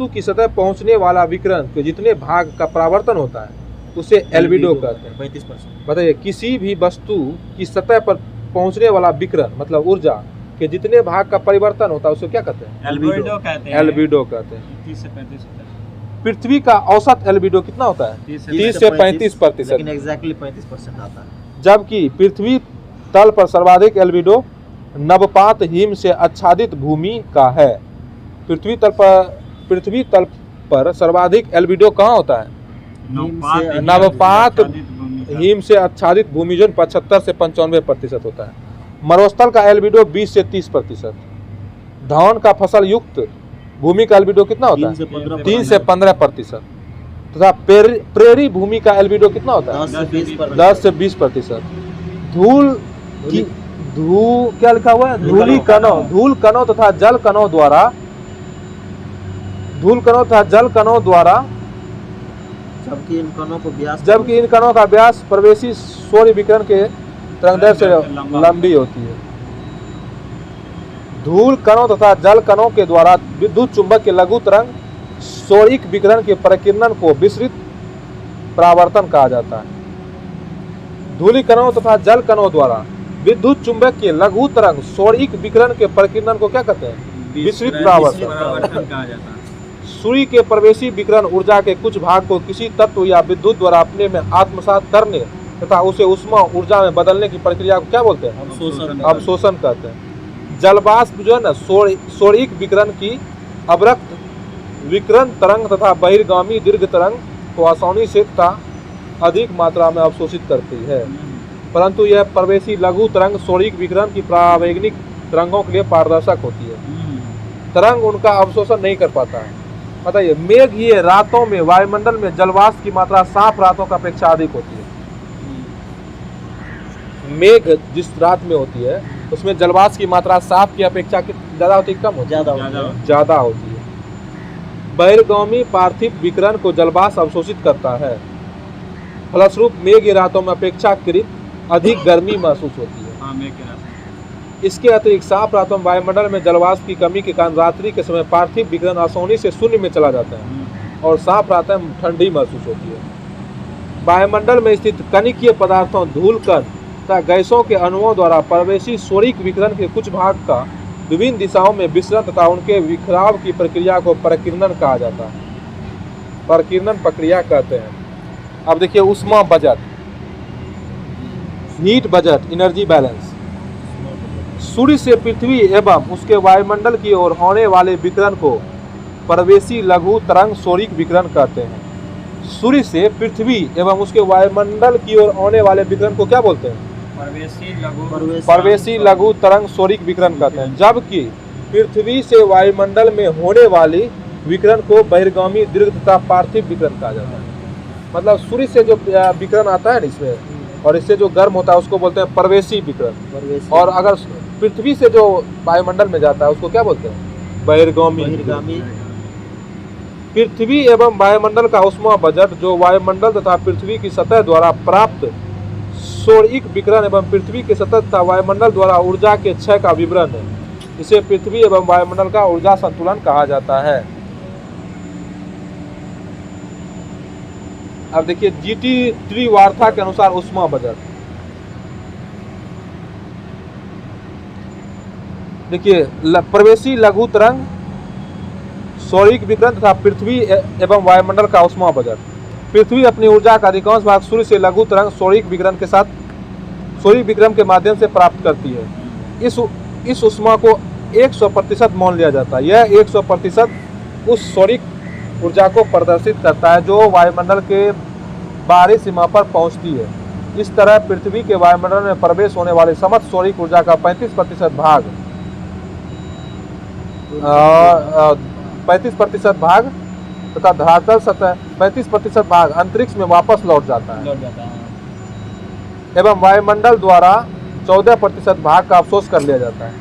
की सतह पहुंचने वाला विकिरण के जितने भाग का परावर्तन होता है उसे एल्बिडो कहते हैं। 35%। बताइए किसी भी वस्तु की सतह पर पहुंचने वाला विकिरण मतलब ऊर्जा के जितने भाग का परिवर्तन होता है उसे क्या कहते हैं? एल्बिडो कहते हैं। एल्बिडो कहते हैं। 30 से 35%। पृथ्वी का औसत एल्बिडो कितना होता है? 30 से 35%। लेकिन एग्जैक्टली 35% आता है। जबकि पृथ्वी तल पर सर्वाधिक एल्बिडो नवपात हिम से आच्छादित भूमि का है। पृथ्वी तल पर सर्वाधिक एल्बिडो कहाँ होता है? नवपात हिम से आच्छादित भूमि जो 75 से 95% होता है। मरुस्थल का एल्बिडो 20 से 30%। धान का फसल युक्त भूमि का एल्बिडो कितना होता है? 3 से 15%। तथा प्रेरी भूमि का एल्बिडो कितना होता है? 10 से 20%। क्या लिखा हुआ है? धूल कणों तथा जल कणों द्वारा जबकि इन कणों का व्यास प्रवेशी सौर्य विकिरण के तरंगदैर्घ्य से लंबी होती है। धूल कणों तथा जल कणों के द्वारा विद्युत चुंबक के लघु तरंग सौरिक विकिरण के प्रकीर्णन को विस्तृत परावर्तन कहा जाता है। धूलि कणों तथा जल कणों द्वारा विद्युत चुंबक के लघु तरंग सौरिक विकिरण के प्रकीर्णन को क्या कहते हैं? विस्तृत परावर्तन कहा जाता है। सूर्य के प्रवेशी विकिरण ऊर्जा के कुछ भाग को किसी तत्व या विद्युत द्वारा अपने में आत्मसात करने तथा उसे उष्मा ऊर्जा में बदलने की प्रक्रिया को क्या बोलते हैं? अवशोषण कहते हैं। जलवाष्प जो है ना सौरिक विकिरण की अवरक्त विकिरण तरंग तथा बहिर्गामी दीर्घ तरंग को आसानी से तथा अधिक मात्रा में अवशोषित करती है, परंतु यह प्रवेशी लघु तरंग सौरिक विकिरण की प्रावैग्निक तरंगों के लिए पारदर्शक होती है। तरंग उनका अवशोषण नहीं कर पाता है। बताइए मेघ ये रातों में वायुमंडल में जलवाष्प की मात्रा साफ रातों का अपेक्षा अधिक होती है। मेघ जिस रात में होती है उसमें जलवाष्प की मात्रा साफ की अपेक्षा ज्यादा होती है, कम होती है? ज्यादा होती है। बहिर्गामी पार्थिव विकिरण को जलवाष्प अवशोषित करता है, फलस्वरूप मेघ रातों में अपेक्षाकृत अधिक गर्मी महसूस होती है। इसके अतिरिक्त साफ रातों में वायुमंडल में जलवाष्प की कमी के कारण रात्रि के समय पार्थिव विकिरण आसानी से शून्य में चला जाता है और साफ रातों में ठंडी महसूस होती है। वायुमंडल में स्थित कणिकीय पदार्थों धूल कण तथा गैसों के अणुओं द्वारा प्रवेशी सौरिक विकिरण के कुछ भाग का विभिन्न दिशाओं में विसरण तथा उनके विखराव की प्रक्रिया को प्रकीर्णन कहा जाता है। प्रकीर्णन प्रक्रिया कहते हैं। अब देखिए ऊष्मा budget, heat budget, energy balance. सूर्य से पृथ्वी एवं उसके वायुमंडल की ओर होने वाले विकिरण को प्रवेशी लघु तरंग सौरिक विकिरण कहते हैं। सूर्य से पृथ्वी एवं उसके वायुमंडल की ओर होने वाले विकिरण को क्या बोलते हैं? प्रवेशी लघु तरंग सौरिक विकिरण कहते हैं। जबकि पृथ्वी से वायुमंडल में होने वाली विकिरण को बहिर्गामी दीर्घ तथा पार्थिव विकिरण कहा जाता है। मतलब सूर्य से जो विकिरण आता है इसमें और इससे जो गर्म होता है उसको बोलते हैं प्रवेशी विकिरण। परवेश और अगर पृथ्वी से जो वायुमंडल में जाता है उसको क्या बोलते हैं? बहिर्गामी। बहिर्गामी पृथ्वी एवं वायुमंडल का ऊष्मा बजट जो वायुमंडल तथा पृथ्वी की सतह द्वारा प्राप्त सौरिक विकिरण एवं पृथ्वी की सतह तथा वायुमंडल द्वारा ऊर्जा के क्षय का विवरण है। इसे पृथ्वी एवं वायुमंडल का ऊर्जा संतुलन कहा जाता है। अब देखिए जीटी त्रिवार्ता के अनुसार ऊष्मा बजट। देखिए प्रवेशी लघु तरंग सौरिक विकिरण तथा पृथ्वी एवं वायुमंडल का ऊष्मा बजट। पृथ्वी अपनी ऊर्जा का अधिकांश भाग सूर्य से लघु तरंग सौरिक विकिरण के साथ सौरिक विकिरण के माध्यम से प्राप्त करती है। इस ऊष्मा को 100% मान लिया जाता है। यह 100% उस सौरिक ऊर्जा को प्रदर्शित करता है जो वायुमंडल के बाहरी सीमा पर पहुंचती है। इस तरह पृथ्वी के वायुमंडल में प्रवेश होने वाली समस्त सौरिक ऊर्जा का 35% भाग तथा धरातल सतह 35% भाग अंतरिक्ष में वापस लौट जाता है एवं वायुमंडल द्वारा 14% भाग का अवशोष कर लिया जाता है।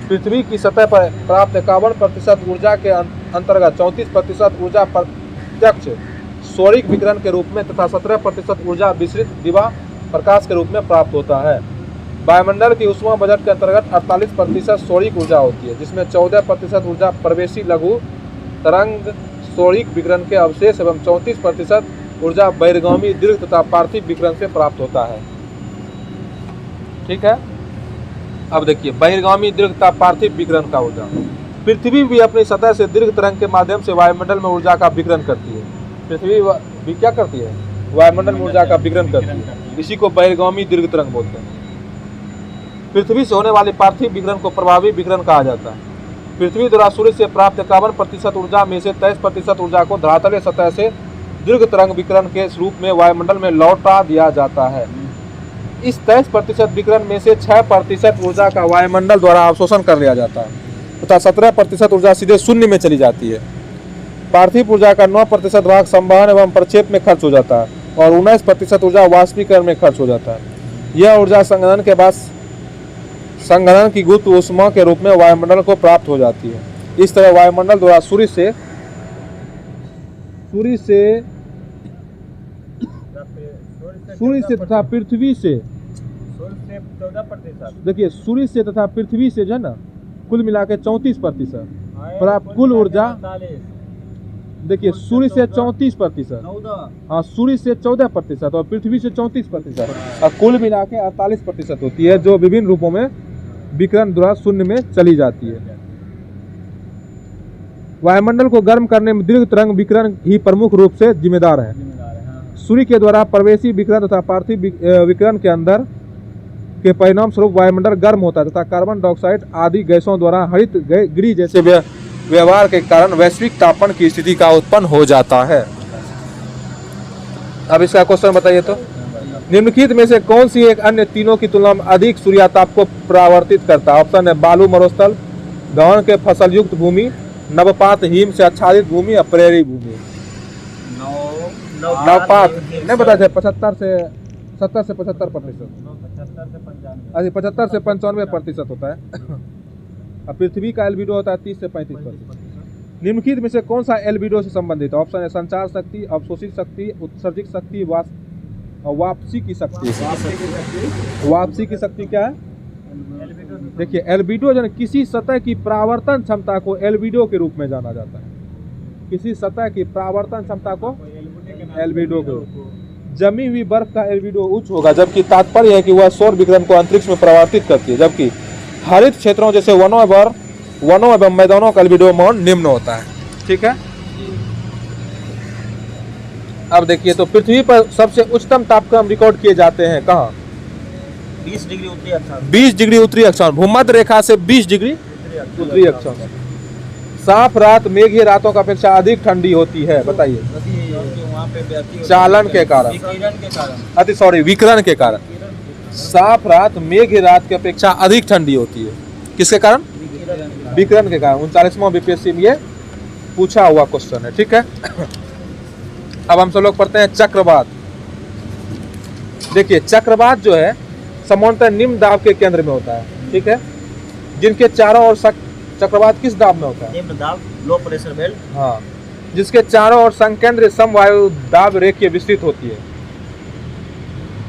पृथ्वी की सतह पर प्राप्त 51% ऊर्जा के अंतर्गत 34% ऊर्जा प्रत्यक्ष सौरिक विकिरण के रूप में तथा 17% ऊर्जा विसरित दिवा प्रकाश के रूप में प्राप्त होता है। वायुमंडल की ऊष्मा बजट के अंतर्गत 48% सौरिक ऊर्जा होती है, जिसमें 14% ऊर्जा प्रवेशी लघु तरंग सौरिक विकिरण के अवशेष एवं 34% ऊर्जा बहिर्गामी दीर्घ तथा पार्थिव विकिरण से प्राप्त होता है। ठीक है। अब देखिए बहिर्गामी दीर्घ तथा पार्थिव विकिरण का ऊर्जा। पृथ्वी भी अपनी सतह से दीर्घ तरंग के माध्यम से वायुमंडल में ऊर्जा का विकिरण करती है। पृथ्वी भी क्या करती है? वायुमंडल में ऊर्जा का विकिरण करती है। इसी को बहिर्गामी दीर्घ तरंग बोलते हैं। पृथ्वी से होने वाली पार्थिव विकिरण को प्रभावी विकिरण कहा जाता है। पृथ्वी द्वारा सूर्य से प्राप्त 51% ऊर्जा में से 23% ऊर्जा को धरातलीय सतह से दीर्घ तरंग विकिरण के रूप में वायुमंडल में लौटा दिया जाता है। इस 23% विकिरण में से 6% ऊर्जा का वायुमंडल द्वारा अवशोषण कर लिया जाता है तथा 17% ऊर्जा सीधे शून्य में चली जाती है। पार्थिव ऊर्जा का 9% भाग संवहन एवं प्रक्षेप में खर्च हो जाता है और 19% ऊर्जा वाष्पीकरण में खर्च हो जाता है। यह ऊर्जा संघनन के बाद संघनन की गुप्त ऊष्मा के रूप में वायुमंडल को प्राप्त हो जाती है। इस तरह वायुमंडल द्वारा सूर्य से तथा पृथ्वी से 14%। देखिए सूर्य से तथा पृथ्वी से जो है ना कुल मिला के 34% प्राप्त कुल ऊर्जा। देखिए सूर्य से 34%, हाँ सूर्य से 14% और पृथ्वी से 34% और कुल मिला के 48% होती है, जो विभिन्न रूपों में विकिरण द्वारा शून्य में चली जाती है। वायुमंडल को गर्म करने में दीर्घ तरंग विकिरण ही प्रमुख रूप से जिम्मेदार है। सूर्य के द्वारा प्रवेशी विकिरण तथा पार्थिव विकिरण के अंदर के परिणाम स्वरूप वायुमंडल गर्म होता है तथा कार्बन डाइऑक्साइड आदि गैसों द्वारा हरित गृह जैसे व्यवहार के कारण वैश्विक तापमान की स्थिति का उत्पन्न हो जाता है। अब इसका क्वेश्चन बताइए तो निम्नलिखित में से कौन सी एक अन्य तीनों की तुलना में अधिक सूर्याताप को परावर्तित करता है? ऑप्शन है बालू मरुस्थल, गहन के फसल युक्त भूमि, नवपात हिम से आच्छादित भूमि या प्रेरी भूमि। नवपात नहीं बता थे 70 से 75%, अरे 75 से 95% होता है। अब पृथ्वी का एल्बिडो होता है 30 से 35%। निम्नलिखित में से कौन सा एल्बिडो से संबंधित है? ऑप्शन है संचार शक्ति, अवशोषित शक्ति, उत्सर्जित शक्ति, वापसी की शक्ति। वापसी की शक्ति क्या है? देखिए एल्बिडो जो किसी सतह की परावर्तन क्षमता को एल्बिडो के रूप में जाना जाता है। किसी सतह की परावर्तन क्षमता को एल्बिडो के रूप। जमी हुई बर्फ का एल्बिडो उच्च होगा, जबकि तात्पर्य है कि वह सौर विकिरण को अंतरिक्ष में परावर्तित करती है, जबकि हरित क्षेत्रों जैसे वनों एवं मैदानों का एल्बिडो मान निम्न होता है। ठीक है। अब देखिए तो पृथ्वी पर सबसे उच्चतम तापक्रम रिकॉर्ड किए जाते हैं कहाँ? 20 डिग्री उत्तरी अक्षांश। 20 डिग्री उत्तरी अक्षांश, भूमध्य रेखा से 20 डिग्री उत्तरी अक्षांश। साफ रात मेघीय रातों का अपेक्षा अधिक ठंडी होती है, बताइए। चालन के कारण, विकिरण के कारण। साफ रात मेघ रात की अपेक्षा अधिक ठंडी होती है, किसके कारण? विकिरण के कारण। 39वां बीपीएससी में ये पूछा हुआ क्वेश्चन है। ठीक है। अब हम सब लोग पढ़ते हैं चक्रवात। देखिए चक्रवात जो है सामान्यतः निम्न दाब के केंद्र में होता है, ठीक है, जिनके चारों ओर चक्रवात किस दाब में होता है? निम्न दाब, लो प्रेशर बेल्ट। हाँ, जिसके चारों ओर संकेंद्र समवायु दाब रेखीय विस्तृत होती है।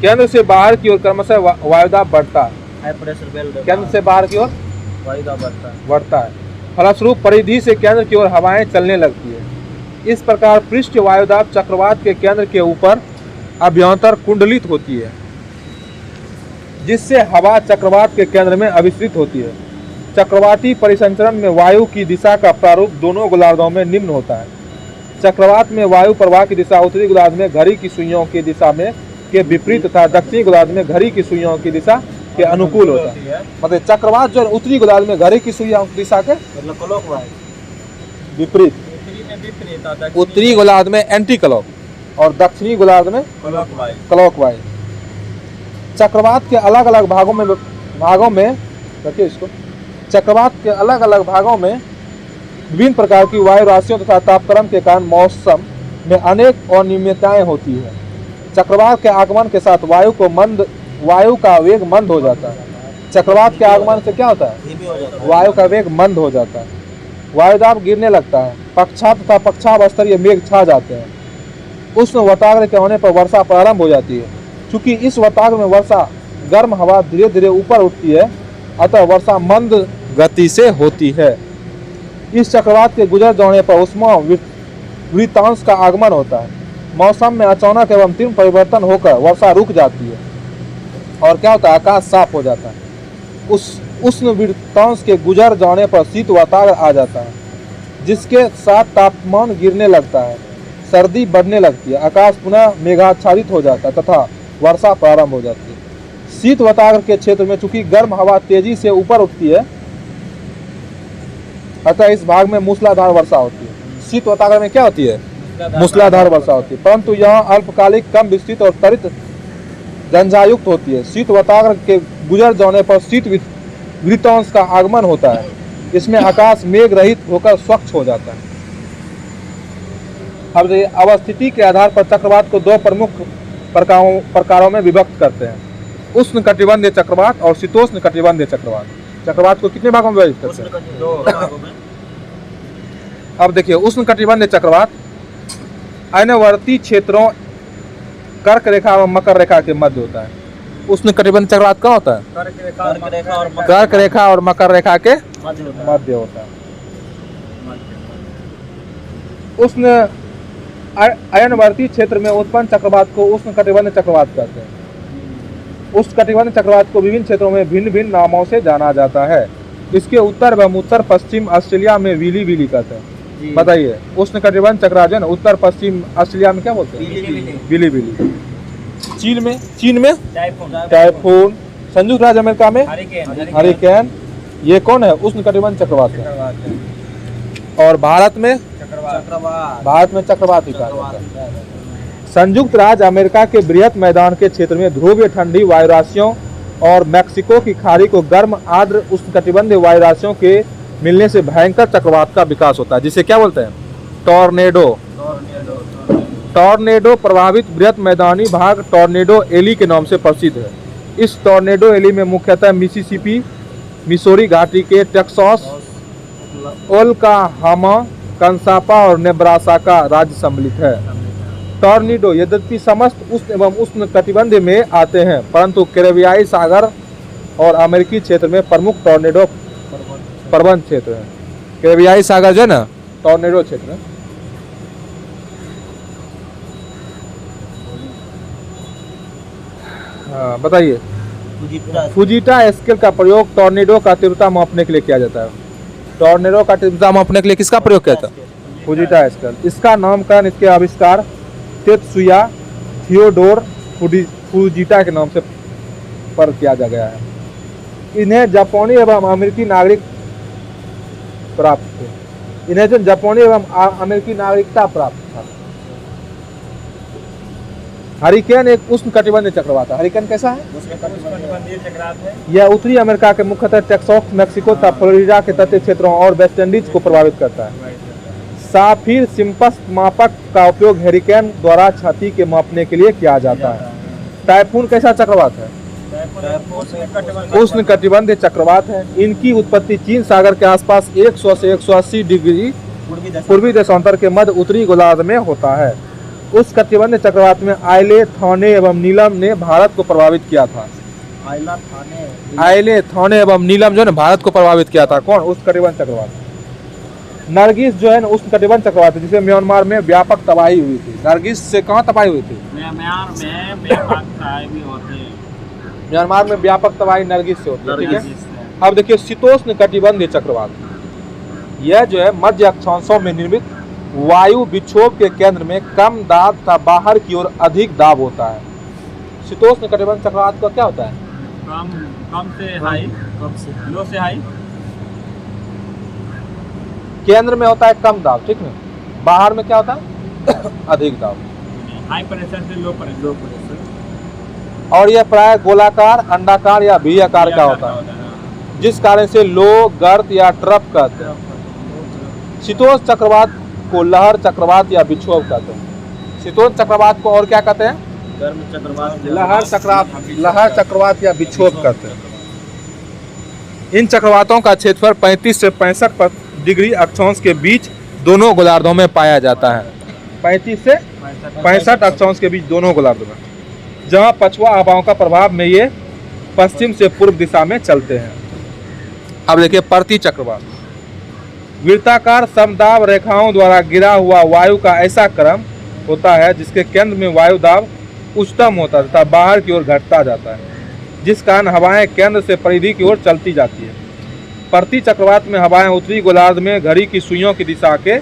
केंद्र से बाहर की ओर क्रमशः वायुदाब बढ़ता है। High pressure belt. केंद्र से बाहर की ओर वायुदाब बढ़ता है। फलस्वरूप परिधि से केंद्र की ओर हवाएं चलने लगती है। इस प्रकार पृष्ठ वायुदाब चक्रवात के केंद्र के ऊपर अभ्यंतर कुंडलित होती है, जिससे हवा चक्रवात के केंद्र में अभिसरित होती है। चक्रवाती परिसंचरण में वायु की दिशा का प्रारूप दोनों गोलार्धों में निम्न होता है। चक्रवात में वायु प्रवाह की दिशा उत्तरी गोलार्ध में घड़ी की सुइयों की दिशा में के विपरीत तथा दक्षिणी गोलार्ध में घड़ी की सुइयों की दिशा के अनुकूल होता है। मतलब चक्रवात जो उत्तरी गोलार्ध में घड़ी की सुइयों की दिशा के मतलब क्लॉकवाइज विपरीत, उत्तरी गोलार्ध में एंटी क्लॉक और दक्षिणी गोलार्ध में क्लॉकवाइज। चक्रवात के अलग अलग भागों में रखिए इसको। चक्रवात के अलग अलग भागों में विभिन्न प्रकार की वायु राशियों तथा तापक्रम के कारण मौसम में अनेक अनियमितताएं होती है। चक्रवात के आगमन के साथ वायु का वेग मंद हो जाता है। चक्रवात के आगमन से क्या होता है? वायु का वेग मंद हो जाता है, वायुदाब गिरने लगता है, पक्षात तथा पक्षाभ स्तरीय मेघ छा जाते हैं। उष्ण वातावरण के होने पर वर्षा प्रारंभ हो जाती है। चूंकि इस वातावरण में वर्षा गर्म हवा धीरे धीरे ऊपर उठती है, अतः वर्षा मंद गति से होती है। इस चक्रवात के गुजर जाने पर उष्मा वृत्तांश का आगमन होता है। मौसम में अचानक एवं तीव्र परिवर्तन होकर वर्षा रुक जाती है और क्या होता है? आकाश साफ हो जाता है। उस उष्ण वृत्तांश के गुजर जाने पर शीत वातावरण आ जाता है, जिसके साथ तापमान गिरने लगता है, सर्दी बढ़ने लगती है, आकाश पुनः मेघाच्छादित हो जाता है तथा वर्षा प्रारंभ हो जाती है। शीत वातावरण के क्षेत्र में चूंकि गर्म हवा तेजी से ऊपर उठती है, अतः इस भाग में मूसलाधार वर्षा होती है। शीत वातावरण में क्या होती है? मूसलाधार वर्षा होती है, परंतु यहाँ अल्पकालिक कम विस्तृत और त्वरित जंजायुक्त होती है। शीत वातावरण के गुजर जाने पर शीत वृत्तांश का आगमन होता है। इसमें आकाश मेघ रहित होकर स्वच्छ हो जाता है। अब अवस्थिति के आधार पर चक्रवात को दो प्रमुख प्रकारों में विभक्त करते हैं, उष्ण कटिबंधीय चक्रवात और शीतोष्ण कटिबंधीय चक्रवात। चक्रवात को कितने भागों में विभक्त करते हैं? अब देखिए, उष्ण कटिबंधीय चक्रवात आयनवर्ती क्षेत्रों कर्क रेखा और मकर रेखा के मध्य होता है। उष्ण कटिबंधीय चक्रवात कहाँ होता है? कर्क रेखा और मकर रेखा के मध्य होता है। उष्ण आयनवर्ती क्षेत्र में उत्पन्न चक्रवात को उष्ण कटिबंधीय चक्रवात कहते हैं। उष्ण कटिबंधीय चक्रवात को विभिन्न क्षेत्रों में भिन्न भिन्न नामों से जाना जाता है। इसके उत्तर एवं उत्तर पश्चिम ऑस्ट्रेलिया में विली विली कहते हैं। बताइए, उष्ण कटिबंध चक्रवात जो है ना, उत्तर पश्चिम ऑस्ट्रेलिया में क्या बोलते हैं? Willy willy. चीन में टाइफून, संयुक्त राज्य अमेरिका में हरिकेन। ये कौन है? उष्ण कटिबंध चक्रवात है। और भारत में चक्रवात ही कहा जाता है। संयुक्त राज्य अमेरिका के बृहत मैदान के क्षेत्र में ध्रुवीय ठंडी वायुराशियों और मैक्सिको की खाड़ी को गर्म आर्द्र उष्णकटिबंधीय वायुराशियों के मिलने से भयंकर चक्रवात का विकास होता है, जिसे क्या बोलते हैं? टॉर्नेडो। टॉर्नेडो प्रभावित बृहत मैदानी भाग टॉर्नेडो एली के नाम से प्रसिद्ध है। इस टॉर्नेडो एली में मुख्यतः मिसिसिपी, मिसौरी घाटी के टेक्सास, ओक्लाहोमा, कंसापा और नेब्रास्का राज्य सम्मिलित है। टॉर्नेडो यद्यपि समस्त उष्ण एवं उष्ण कटिबंध में आते हैं, परंतु कैरेबियाई सागर और अमेरिकी क्षेत्र में प्रमुख टॉर्नेडो प्रबंध क्षेत्र है। कैरेबियाई सागर जो है ना, टॉर्नेडो क्षेत्र है। हाँ, बताइए। फुजीटा स्केल का प्रयोग टॉर्नेडो का तीव्रता मापने के लिए किया जाता है। टॉर्नेडो का तीव्रता मापने के लिए किसका प्रयोग किया जाता है? फुजीटा स्केल। इसका नामकरण इसके आविष्कार तेत्सुया थियोडोर फुजीटा के नाम से पर किया जा गया है। इन्हें जापानी एवं अमेरिकी नागरिक प्राप्त थे। इन्हें जो जापानी एवं अमेरिकी नागरिकता प्राप्त था। हरिकेन एक उष्ण कटिबंधीय चक्रवात है। हरिकेन कैसा है? यह उत्तरी अमेरिका के मुख्यतः टेक्सास, मैक्सिको तथा फ्लोरिडा के तटीय क्षेत्रों और वेस्ट इंडीज को प्रभावित करता है। साफिर सिम्पस मापक का उपयोग हरिकेन द्वारा क्षति के मापने के लिए किया जाता है। टाइफून कैसा चक्रवात है? टाइफून उष्णकटिबंधीय चक्रवात है। इनकी उत्पत्ति चीन सागर के आसपास 100 से 180 डिग्री पूर्वी देशांतर के मध्य उत्तरी गोलार्ध में होता है। उस कटिबंधीय चक्रवात में आइले, थौने एवं नीलम ने भारत को प्रभावित किया था। आइले, थौने एवं नीलम जो है भारत को प्रभावित किया था। कौन? उस कटिबंधीय चक्रवात। नरगिस जो है ना उष्ण कटिबंधीय चक्रवात है, जिसे म्यांमार में व्यापक तबाही हुई थी। नरगिस से कहाँ तबाही हुई थी? म्यांमार में व्यापक तबाही नरगिस से होती है। ठीक है, अब देखिए शीतोष्ण कटिबंधीय चक्रवात। यह जो है मध्य अक्षांशों में निर्मित वायु विक्षोभ के केंद्र में कम दाब का बाहर की ओर अधिक दाब होता है। शीतोष्ण कटिबंधीय चक्रवात का क्या होता है? कम से हाई, लो से हाई। केंद्र में होता है कम दाब, ठीक है, बाहर में क्या होता है? अधिक दाब। हाई प्रेशर से लो प्रेशर। और यह प्राय गोलाकार, अंडाकार या वी आकार का होता है, जिस कारण से लो, गर्त या ट्रफ कहते हैं। शीतोष्ण चक्रवात को लहर चक्रवात या विक्षोभ कहते हैं। शीतोष्ण चक्रवात को और क्या कहते हैं? गर्म चक्रवात, लहर चक्रवात या विक्षोभ कहते हैं। इन चक्रवातों का क्षेत्रफल 35 से 65 डिग्री अक्षांश के बीच दोनों गोलार्धों में पाया जाता है। 35 से 65 अक्षांश के बीच दोनों गोलार्धों में, जहां पछुआ हवाओं का प्रभाव में ये पश्चिम से पूर्व दिशा में चलते हैं। अब देखिए प्रति चक्रवात। वृत्ताकार समदाब रेखाओं द्वारा गिरा हुआ वायु का ऐसा क्रम होता है जिसके केंद्र में वायु दाब उच्चतम होता है तथा बाहर की ओर घटता जाता है, जिस कारण हवाएं केंद्र से परिधि की ओर चलती जाती है। प्रति चक्रवात में हवाएं उत्तरी गोलार्ध में घड़ी की सुइयों की दिशा के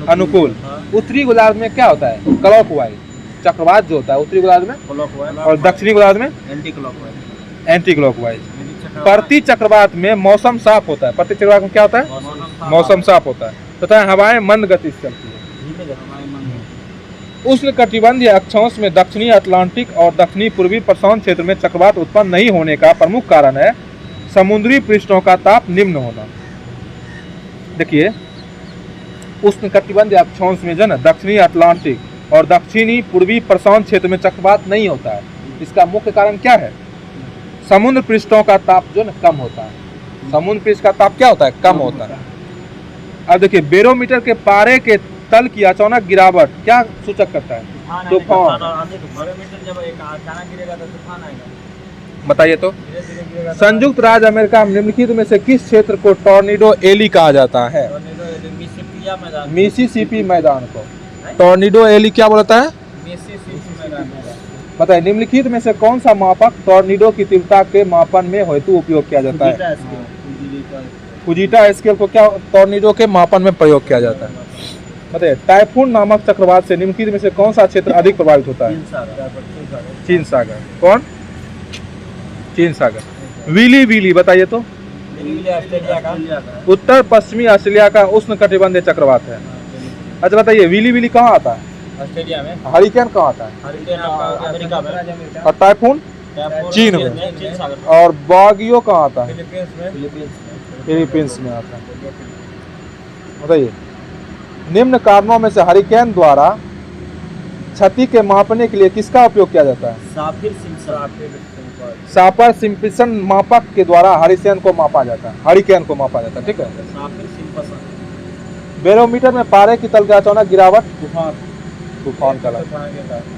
अनुकूल। उत्तरी गोलार्ध में क्या होता है? क्लॉकवाइज चक्रवात जो होता है उत्तरी गोलार्ध में, और दक्षिणी गोलार्ध में एंटी क्लॉकवाइज। प्रति चक्रवात में मौसम साफ होता है। प्रति चक्रवात में क्या होता है? मौसम साफ होता है तथा हवाएं मंद गति से चलती है। उष्ण कटिबंधीय अक्षांश में दक्षिणी अटलांटिक और दक्षिणी पूर्वी प्रशांत क्षेत्र में चक्रवात उत्पन्न नहीं होने का प्रमुख कारण है समुद्री पृष्ठों का ताप निम्न होना। देखिए उष्ण कटिबंधीय अक्षांश में जो है दक्षिणी अटलांटिक और दक्षिणी पूर्वी प्रशांत क्षेत्र में चक्रवात नहीं होता है। इसका मुख्य कारण क्या है? समुद्र पृष्ठों का ताप जो है कम होता है। समुद्र पृष्ठ का ताप क्या होता है? कम होता है। अब देखिए बैरोमीटर के पारे के तल की अचानक गिरावट क्या सूचक करता है? तूफान। बताइए तो। संयुक्त राज्य अमेरिका में निम्नलिखित में से किस क्षेत्र को टॉर्नेडो एली कहा जाता है? मिसिसिपी मैदान को टॉर्नेडो एली क्या बोलता है? बताइए निम्नलिखित में से कौन सा मापक टॉर्नेडो की तीव्रता के मापन में हेतु उपयोग किया जाता है? फुजीटा स्केल को क्या टॉर्नेडो के मापन में प्रयोग किया जाता है? बताइए टाइफून नामक चक्रवात से निम्नलिखित में से कौन सा क्षेत्र अधिक प्रभावित होता है? चीन सागर। कौन? चीन सागर। विली विली बताइए तो। उत्तर पश्चिमी ऑस्ट्रेलिया का उष्ण कटिबंधीय चक्रवात है। अच्छा बताइए विली विली कहाँ आता है? ऑस्ट्रेलिया में। हरिकेन कहाँ आता है? हरिकेन आपका अमेरिका में। और टाइफून चीन में। और बागियो कहाँ आता है? फिलीपींस में आता है। बताइए निम्न कारणों में से हरिकेन द्वारा क्षति के मापने के लिए किसका उपयोग किया जाता है? सापर सिम्पसन मापक के द्वारा हरिकेन को मापा जाता है। हरिकेन को मापा जाता है। ठीक है। बैरोमीटर में पारे की तल का अचानक गिरावट तूफान का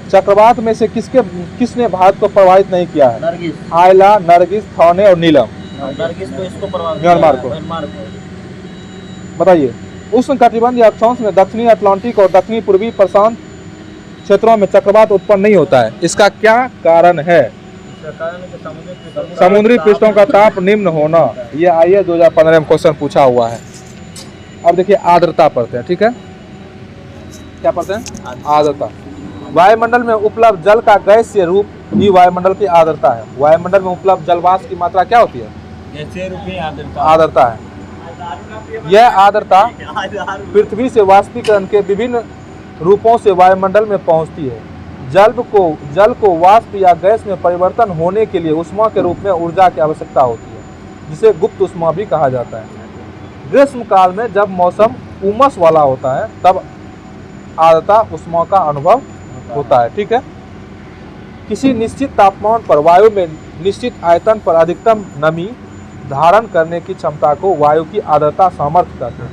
चक्रवात में से किसने भारत को प्रभावित नहीं किया है? नरगिस। आयला, नरगिस, थौने और नीलम। नरगिस को इसको प्रभावित म्यांमार को। बताइए उष्ण कटिबंधीय अक्षांश में दक्षिणी अटलांटिक और दक्षिणी पूर्वी प्रशांत क्षेत्रों में चक्रवात उत्पन्न नहीं होता है। इसका क्या कारण है? समुद्री पृष्ठों का ताप निम्न होना। ये आइए 2015 में क्वेश्चन पूछा हुआ है। अब देखिए आर्द्रता पढ़ते हैं। ठीक है, क्या पढ़ते हैं? आर्द्रता। वायुमंडल में उपलब्ध जल का गैसीय रूप ही वायुमंडल की आर्द्रता है। वायुमंडल में उपलब्ध जलवाष्प की मात्रा क्या होती है? आर्द्रता है। यह आर्द्रता पृथ्वी से वाष्पीकरण के विभिन्न रूपों से वायुमंडल में पहुंचती है। जल को वाष्प या गैस में परिवर्तन होने के लिए उष्मा के रूप में ऊर्जा की आवश्यकता होती है, जिसे गुप्त उष्मा भी कहा जाता है। ग्रीष्म काल में जब मौसम उमस वाला होता है तब आर्द्रता उष्मा का अनुभव होता है। ठीक है। किसी निश्चित तापमान पर वायु में निश्चित आयतन पर अधिकतम नमी धारण करने की क्षमता को वायु की आर्द्रता सामर्थ्य कहते हैं।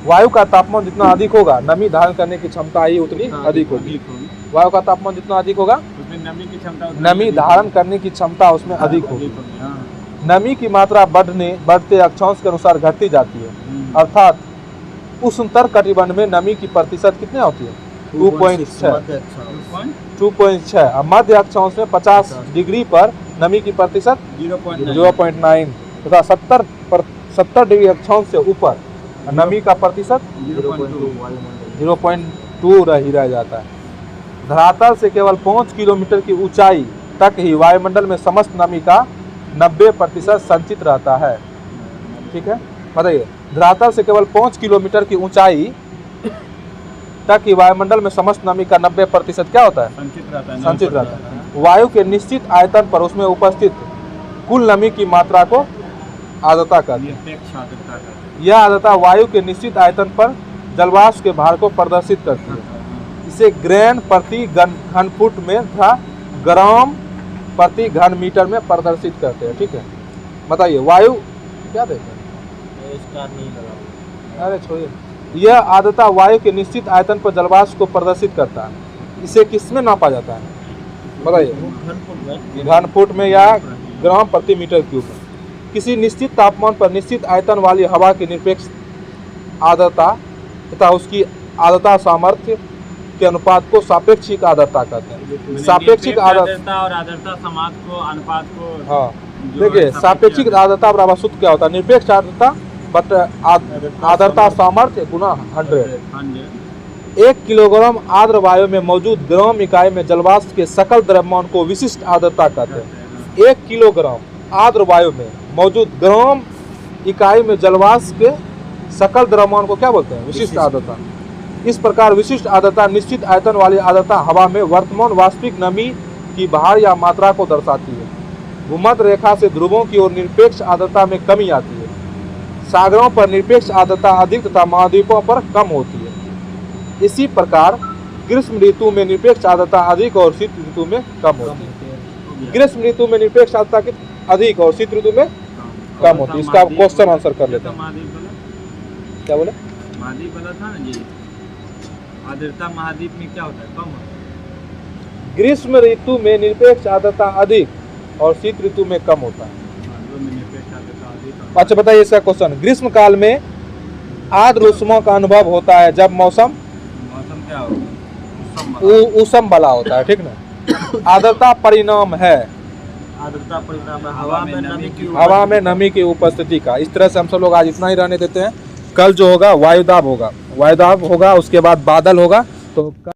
वायु का तापमान जितना अधिक होगा नमी धारण करने की क्षमता ही उतनी अधिक होगी। वायु का तापमान जितना अधिक होगा उसमें नमी की क्षमता नमी धारण करने की क्षमता उसमें अधिक होगी। नमी की मात्रा बढ़ते अक्षांश के अनुसार घटती जाती है, अर्थात उष्णतर कटिबंध में नमी की प्रतिशत कितनी होती है 2.6 और मध्य अक्षांश में 50 डिग्री पर नमी की प्रतिशत 0.9 तथा 70 डिग्री अक्षांश से ऊपर नमी का प्रतिशत 0.2 रह जाता है। धरातल से केवल 5 किलोमीटर की ऊंचाई तक ही वायुमंडल में समस्त नमी का 90% संचित रहता है। ठीक है, बताइए, धरातल से केवल 5 किलोमीटर की ऊंचाई तक ही वायुमंडल में समस्त नमी का 90% क्या होता है संचित रहता है। वायु के निश्चित आयतन पर उसमें उपस्थित कुल नमी की मात्रा को आर्द्रता कहते हैं। यह आर्द्रता वायु के निश्चित आयतन पर जलवाष्प के भार को प्रदर्शित करती है। इसे ग्रेन प्रति घन फुट में तथा ग्राम प्रति घन मीटर में प्रदर्शित करते हैं। ठीक है, बताइए वायु क्या देते हैं? अरे छोड़िए, यह आर्द्रता वायु के निश्चित आयतन पर जलवाष्प को प्रदर्शित करता है। इसे किसमें नापा जाता है बताइए? घन फुट में या ग्राम प्रति मीटर क्यूब में। किसी निश्चित तापमान पर निश्चित आयतन वाली हवा की निरपेक्ष आर्द्रता तथा उसकी आर्द्रता सामर्थ्य के अनुपात को सापेक्षिक आर्द्रता कहते हैं। सापेक्षिक आर्द्रता और आर्द्रता समाज को अनुपात को, हाँ देखिए, सापेक्षिक आर्द्रता बराबर सूत्र क्या होता है? निरपेक्ष आर्द्रता बट आर्द्रता सामर्थ्य गुना 100। 1 किलोग्राम आर्द्र वायु में मौजूद ग्राम इकाई में जलवाष्प के सकल द्रव्यमान को विशिष्ट आर्द्रता कहते हैं। 1 किलोग्राम आर्द्र वायु में मौजूद ग्राम इकाई में जलवाष्प के सकल द्रव्यमान को क्या बोलते हैं? विशिष्ट आर्द्रता। इस प्रकार विशिष्ट आर्द्रता निश्चित आयतन वाली आर्द्रता हवा में वर्तमान वास्तविक नमी की भार या मात्रा को दर्शाती है। भूमध्य रेखा से ध्रुवों की ओर निरपेक्ष आर्द्रता में कमी आती है। सागरों पर निरपेक्ष आर्द्रता अधिक तथा महाद्वीपों पर कम होती है। इसी प्रकार ग्रीष्म ऋतु में निरपेक्ष आर्द्रता अधिक और शीत ऋतु में कम होती है। ग्रीष्म ऋतु में निरपेक्ष आर्द्रता अधिक और शीत ऋतु में कम होती है। इसका क्वेश्चन आंसर कर लेते हैं। क्या बोले? महाद्वीप वाला था ना जी, आर्द्रता महाद्वीप में क्या होता है? कम होता है। ग्रीष्म ऋतु में निरपेक्ष आर्द्रता अधिक और शीत ऋतु में कम होता है। अच्छा बताइए इसका क्वेश्चन। ग्रीष्म काल में आर्द्र ऊष्मा का अनुभव होता है जब मौसम क्या होगा? ऊष्म वाला होता है। ठीक ना? आर्द्रता परिणाम है आर्द्रता परिणाम हवा में नमी की उपस्थिति का। इस तरह से हम सब लोग आज इतना ही रहने देते हैं। कल जो होगा वायुदाब होगा, उसके बाद बादल होगा। तो